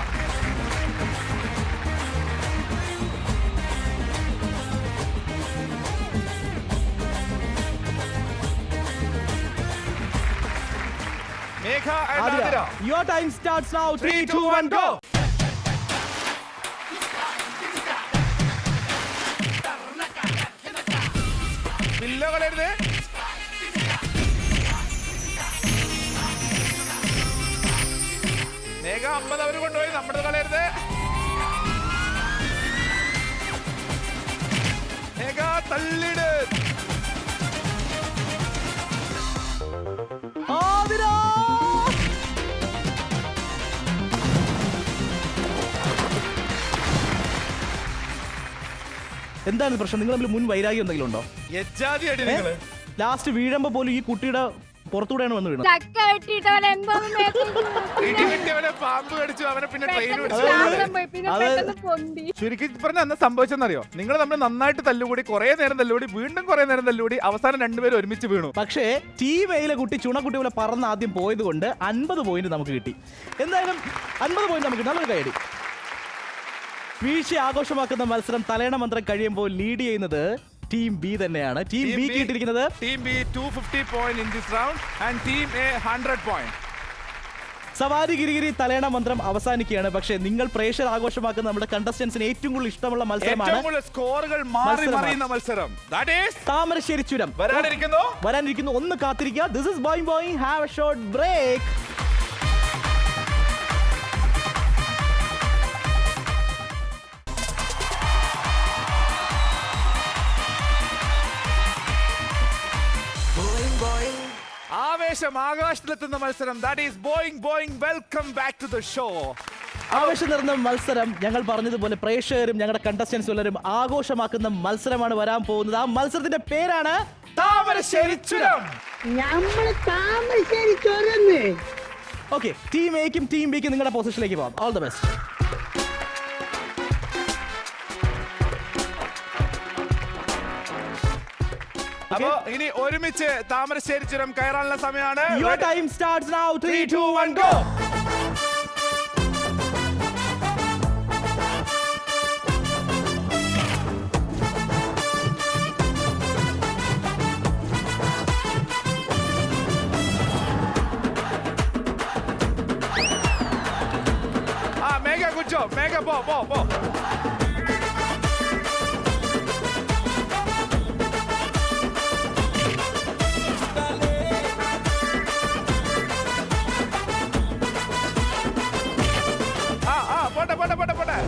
Megha and Adira. Your time starts now. 3, 2, 1, go. Pillow കളയരുത്. മേഘ 50 അവർ കൊണ്ടുപോയി, നമ്മുടെ കളയരുത്. മേഘ തള്ളിട്. ആതിര എന്താണ് പ്രശ്നം? നിങ്ങൾ തമ്മിൽ മുൻ വൈരാഗ്യം എന്തെങ്കിലും ഉണ്ടോ? യജ്ജാതി അടി നിങ്ങള്. ലാസ്റ്റ് വീഴുമ്പോ പോലും ഈ കുട്ടിയുടെ പുറത്തൂടെയാണ് വന്ന് വീണത്. ചക്ക വെട്ടിയിട്ടവൻ എന്തോന്ന് ഇടി വെട്ടിയവനെ പാമ്പ് കടിച്ചു, അവനെ പിന്നെ ട്രെയിൻ പെട്ടെന്ന് പൊന്തി. ചുരുക്കി പറഞ്ഞ അന്ന് സംഭവിച്ചെന്നറിയോ? നിങ്ങൾ നമ്മൾ നന്നായിട്ട് തല്ലുകൂടി, കുറെ നേരം തല്ലുകൂടി, വീണ്ടും കുറെ നേരം തല്ലുകൂടി, അവസാനം രണ്ടുപേരും ഒരുമിച്ച് വീണു. പക്ഷേ ടീം എയിലെ കുട്ടി ചുണക്കുട്ടി പോലെ പറന്ന് ആദ്യം പോയത് കൊണ്ട് 50 പോയിന്റ് നമുക്ക് കിട്ടി. എന്തായാലും 50 പോയിന്റ് നമുക്ക് നല്ലൊരു കൈയടി. വീഴ്ച ആഘോഷമാക്കുന്ന മത്സരം തലേണ മന്ത്രം കഴിയുമ്പോൾ ലീഡ് ചെയ്യുന്നത് ടീം ബി തന്നെയാണ്. ടീം ബി കിട്ടിയിരിക്കുന്നത് team B 250 point in this round and team A 100 point. സവാരി ഗിരിഗിരി തലേണ മന്ത്രം അവസാനിക്കുകയാണ്. പക്ഷേ നിങ്ങൾ പ്രേക്ഷകർ ആഘോഷമാക്കുന്ന നമ്മുടെ കണ്ടസ്റ്റൻസിന് ഏറ്റവും കൂടുതൽ ഇഷ്ടമുള്ള മത്സരമാണ് സ്കോറുകൾ മാറി മറിയുന്ന മത്സരം. That is താമരശ്ശേരി ചുരം വരാനിരിക്കുന്നു. ഒന്ന് കാത്തിരിക്കുക. This is Boing Boing. Have a short break. ആവേശം ആകാശത്തിലെത്തുന്ന മത്സരം. That is Boing Boing. Welcome back to the show. ആവേശം നിറഞ്ഞ മത്സരം. ഞങ്ങൾ പറഞ്ഞതുപോലെ പ്രേക്ഷകരും ഞങ്ങളുടെ കണ്ടസ്റ്റൻസും എല്ലാവരും ആഘോഷമാക്കുന്ന മത്സരമാണ് വരാൻ പോകുന്നത്. ആ മത്സരത്തിന്റെ പേരാണ് താമരശ്ശേരി ചുരം. ഓക്കെ, ടീം എക്കും ടീം ബിക്കും നിങ്ങളുടെ പൊസിഷനിലേക്ക് പോകാം. All the best. അപ്പോ ഇനി ഒരുമിച്ച് താമരശ്ശേരി ചുരം കയറാനുള്ള സമയമാണ്. Your time starts now. 3, 2, 1, go. Megha good job. മേഘ പോ. പോട്ടെ.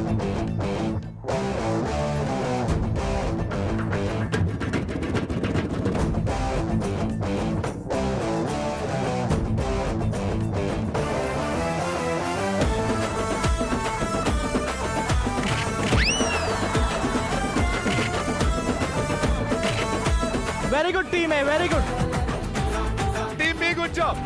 Very good team A. Very good. Team B, good job.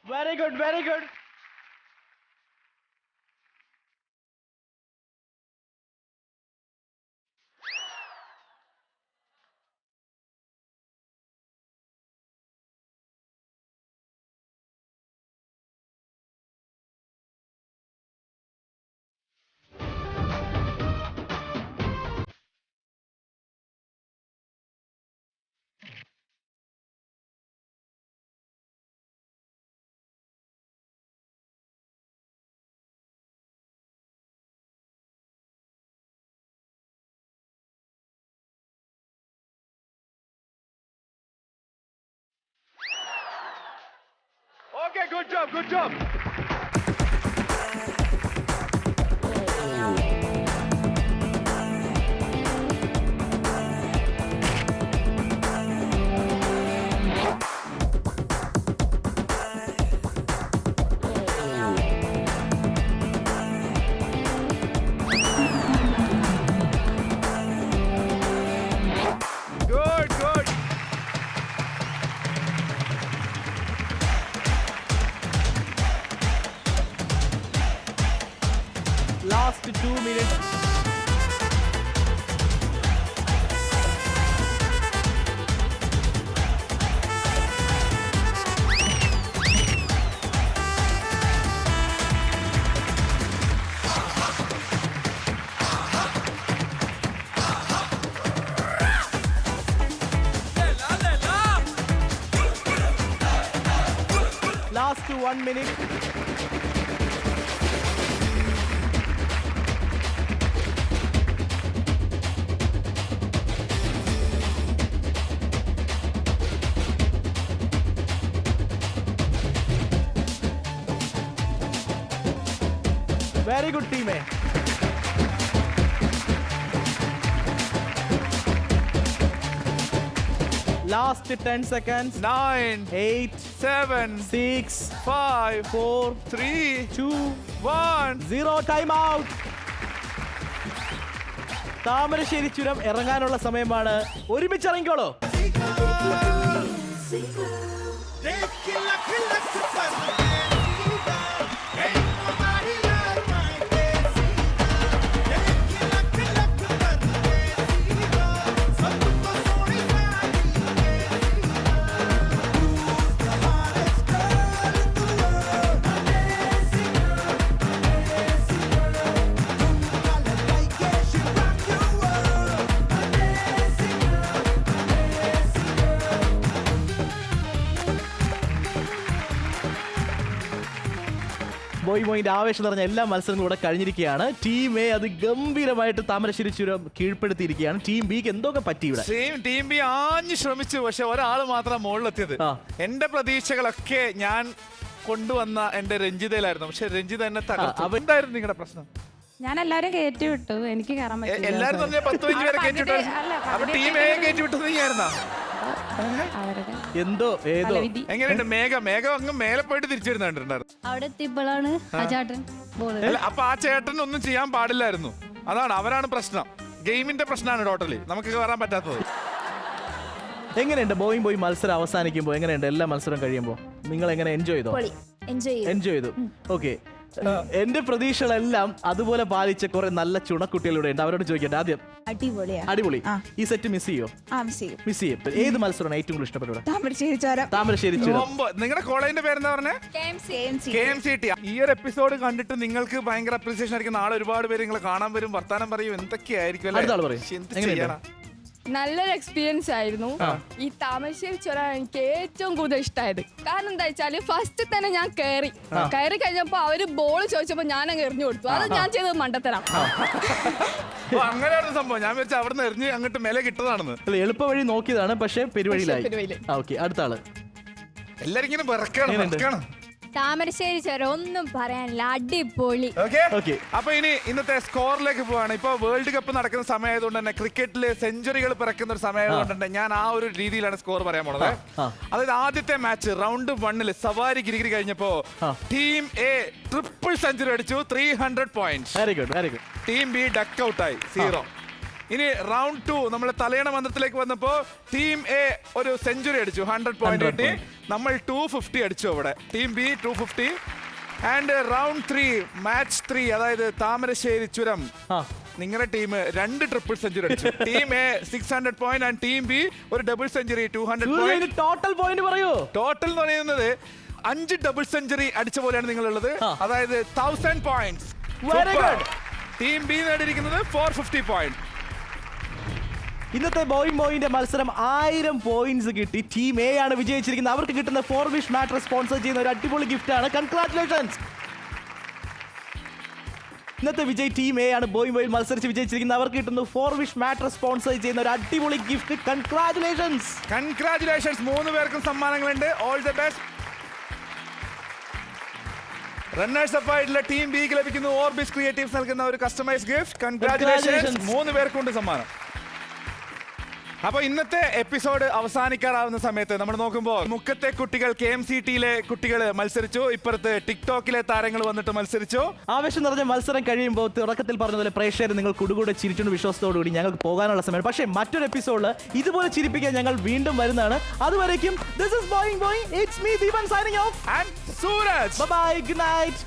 Very good very good. Okay, good job, good job. Good, good. Last 2 minutes. Last 1 minute. Very good team. Last 10 seconds. 9, 8, 7, 6, 5, 4, 3, 2, 1. 0. Time out. Thamarassery ചുരം ഇറങ്ങാനുള്ള സമയമാണ്. ഒരുമിച്ച് ഇറങ്ങിക്കോളൂ. Boy മോയിന്റെ ആവേശം നിറഞ്ഞ എല്ലാ മത്സരങ്ങളും ഇവിടെ കഴിഞ്ഞിരിക്കുകയാണ്. ടീം എ അത് ഗംഭീരമായിട്ട് താമരശ്ശേരി ചുരം കീഴ്പ്പെടുത്തിയിരിക്കുകയാണ്. ടീം ബിക്ക് എന്തൊക്കെ പറ്റി ഇവിടെ? സെയിം ടീം ബി ആഞ്ഞു ശ്രമിച്ചു, പക്ഷെ ഒരാള് മാത്രം മുകളിലെത്തിയത്. എന്റെ പ്രതീക്ഷകളൊക്കെ ഞാൻ കൊണ്ടുവന്ന എന്റെ രഞ്ജിതയിലായിരുന്നു, പക്ഷെ രഞ്ജിത എന്നെ തകർത്തു. എന്തായിരുന്നു നിങ്ങളുടെ പ്രശ്നം? ഞാൻ എല്ലാവരും കയറ്റി വിട്ടു, എനിക്ക് കയറാൻ പറ്റില്ല. എല്ലാരും പറഞ്ഞ 10-15 പേരെ കയറ്റി വിട്ടു. അപ്പൊ ടീം എ കയറ്റി വിട്ടത് നീ ആയിരുന്നാ? അവരുടെ എന്തോ ഏതോ എങ്ങനെയുണ്ട് മേഘ അങ്ങ് മേലെ പോയിട്ട് തിരിച്ചു വരുന്നുണ്ടായിരുന്നു. അവിടെ എത്തിയപ്പോഴാണ് ആ ചാട്ടൻ ബോൾ. അപ്പൊ ആ ചേട്ടൻ ഒന്നും ചെയ്യാൻ പാടില്ലായിരുന്നു. അതാണ്, അവരാണ് പ്രശ്നം. ഗെയിമിന്റെ പ്രശ്നമാണ് ടോട്ടലി നമുക്ക് കയറാൻ പറ്റാത്തത്. എങ്ങനെയുണ്ട് ബോയി മത്സരം അവസാനിക്കുമ്പോൾ? എങ്ങനെയുണ്ട് എല്ലാ മത്സരം കഴിയുമ്പോൾ? നിങ്ങൾ എങ്ങനെ എൻജോയ് ചെയ്തോ? എൻജോയ് ചെയ്തു. ഓക്കെ. എന്റെ പ്രതീക്ഷകളെല്ലാം അതുപോലെ പാലിച്ച കുറെ നല്ല ചുണക്കുട്ടികളിവിടെ ഉണ്ട്. അവരോട് ചോദിക്കട്ടെ ആദ്യം. അടിപൊളി. ഈ സെറ്റ് മിസ് ചെയ്യോ? മിസ് ചെയ്യും. ഏത് മത്സരമാണ് ഏറ്റവും കൂടുതൽ ഇഷ്ടപ്പെട്ടത്? താമരശ്ശേരി ചുരം. നിങ്ങളുടെ കോളേജിന്റെ പേരെന്താ പറഞ്ഞേ? KMCT. ഈ ഒരു എപ്പിസോഡ് കണ്ടിട്ട് നിങ്ങൾക്ക് ഭയങ്കര അപ്രീസിയേഷൻ ആയിരിക്കും. നാളെ ഒരുപാട് പേര് നിങ്ങളെ കാണാൻ വരും, വർത്താനം പറയും, എന്തൊക്കെയായിരിക്കും. അടുത്ത ആള് പറയും. എന്ത് ചെയ്യണം? നല്ലൊരു എക്സ്പീരിയൻസ് ആയിരുന്നു. ഈ താമരശ്ശേരി ചുരം എനിക്ക് ഏറ്റവും കൂടുതൽ ഇഷ്ടമായത് കാരണം എന്താ വെച്ചാല് ഫസ്റ്റ് തന്നെ ഞാൻ കയറി കഴിഞ്ഞപ്പോ അവര് ബോൾ ചോദിച്ചപ്പോ ഞാൻ അങ്ങ് എറിഞ്ഞു കൊടുത്തു. അത് ഞാൻ ചെയ്തത് മണ്ടത്തരം. അങ്ങനെയാണ് സംഭവം. ഞാൻ വിചാരിച്ചു അവിടെ നിന്ന് എറിഞ്ഞ് അങ്ങോട്ട് മേലെ കിട്ടതാണെന്ന്. എളുപ്പ വഴി നോക്കിയതാണ്, പക്ഷെ പെരുവഴിയിലായി. ഓക്കെ, അടുത്ത ആള്. എല്ലാരും ഇങ്ങനെ വിറക്കണം. താമരശ്ശേരി ചുരം ഒന്നും പറയാനില്ല, അടിപൊളി. അപ്പൊ ഇനി ഇന്നത്തെ സ്കോറിലേക്ക് പോവാണ്. ഇപ്പൊ വേൾഡ് കപ്പ് നടക്കുന്ന സമയമായതുകൊണ്ട് തന്നെ ക്രിക്കറ്റില് സെഞ്ചുറികൾ പിറക്കുന്ന ഒരു സമയമായതുകൊണ്ട് തന്നെ ഞാൻ ആ ഒരു രീതിയിലാണ് സ്കോർ പറയാൻ പോണത്. അതായത് ആദ്യത്തെ മാച്ച് റൗണ്ട് 1 സവാരി ഗിരിഗിരി കഴിഞ്ഞപ്പോ ടീം എ ട്രിപ്പിൾ സെഞ്ചുറി അടിച്ചു, 300 points. Very good. Team B duck ഔട്ടായി, 0. ഇനി റൗണ്ട് 2 നമ്മൾ തലയണ മന്ത്രത്തിലേക്ക് വന്നപ്പോ ടീം എ ഒരു സെഞ്ചുറി അടിച്ചു 100 പോയിന്റ് കിട്ടി. നമ്മൾ 250 അടിച്ചു അവിടെ. Team B 250. And round 3 match 3 അതായത് താമരശ്ശേരി ചുരം നിങ്ങളുടെ ടീം 2 ട്രിപ്പിൾ സെഞ്ചുറി അടിച്ചു. Team A 600 point and team B ഒരു double century 200 point. Total point പറയൂ. ടോട്ടൽ എന്ന് പറയുന്നത് 5 ഡബിൾ സെഞ്ചുറി അടിച്ച പോലെയാണ് നിങ്ങളുള്ളത്. അതായത് 1000 points. Very good. Team B നേടിയിരിക്കുന്നത് 450 പോയിന്റ്. ഇന്നത്തെ ബോയിന്റെ മത്സരം 1000 പോയിന്റ്സ് കിട്ടി. ടീം എ ആണ് വിജയിച്ചിരിക്കുന്നത്. അവർക്ക് കിട്ടുന്ന 4 വിഷ് മാറ്റർ സ്പോൺസർ ചെയ്യുന്ന ഒരു അടിപൊളി ഗിഫ്റ്റ് ആണ്. കൺഗ്രാറ്റുലേഷൻസ്. ഇന്നത്തെ വിജയ് ടീം എ ആണ്. ബോയിൽ മത്സരിച്ച് വിജയിച്ചിരിക്കുന്നത്. അവർക്ക് കിട്ടുന്നു 4 വിഷ് മാറ്റർ സ്പോൺസർ ചെയ്യുന്ന ഒരു അടിപൊളി ഗിഫ്റ്റ്. കൺഗ്രാറ്റുലേഷൻസ്. 3 പേർക്കും സമ്മാനങ്ങളുണ്ട്. All the best. Runners up ആയിട്ടുള്ള ടീം ബിക്ക് ലഭിക്കുന്നു ഓർബിസ് ക്രിയേറ്റീവ്സ് നൽകുന്ന ഒരു കസ്റ്റമൈസ് ഗിഫ്റ്റ്. കൺഗ്രാറ്റുലേഷൻസ്. 3 പേർക്കുണ്ട് സമ്മാനം. അപ്പൊ ഇന്നത്തെ എപ്പിസോഡ് അവസാനിക്കാറാവുന്ന സമയത്ത് നമ്മൾ നോക്കുമ്പോൾ മുക്കത്തെ കുട്ടികൾ KMCTയിലെ കുട്ടികൾ മത്സരിച്ചു. ഇപ്പുറത്ത് ടിക്ടോക്കിലെ താരങ്ങൾ വന്നിട്ട് മത്സരിച്ചു. ആവേശം നിറഞ്ഞ മത്സരം കഴിയുമ്പോൾ തുടക്കത്തിൽ പറഞ്ഞതുപോലെ പ്രേക്ഷകർ നിങ്ങൾ കുടുകൂടെ ചിരിച്ചുകൊണ്ട് വിശ്വാസത്തോടുകൂടി ഞങ്ങൾക്ക് പോകാനുള്ള സമയം. പക്ഷേ മറ്റൊരു എപ്പിസോഡിൽ ഇതുപോലെ ചിരിപ്പിക്കാൻ ഞങ്ങൾ വീണ്ടും വരുന്നതാണ്. അതുവരേക്കും this is Boing Boing. It's me Deepan signing off. And Suraj. Bye bye. Good night.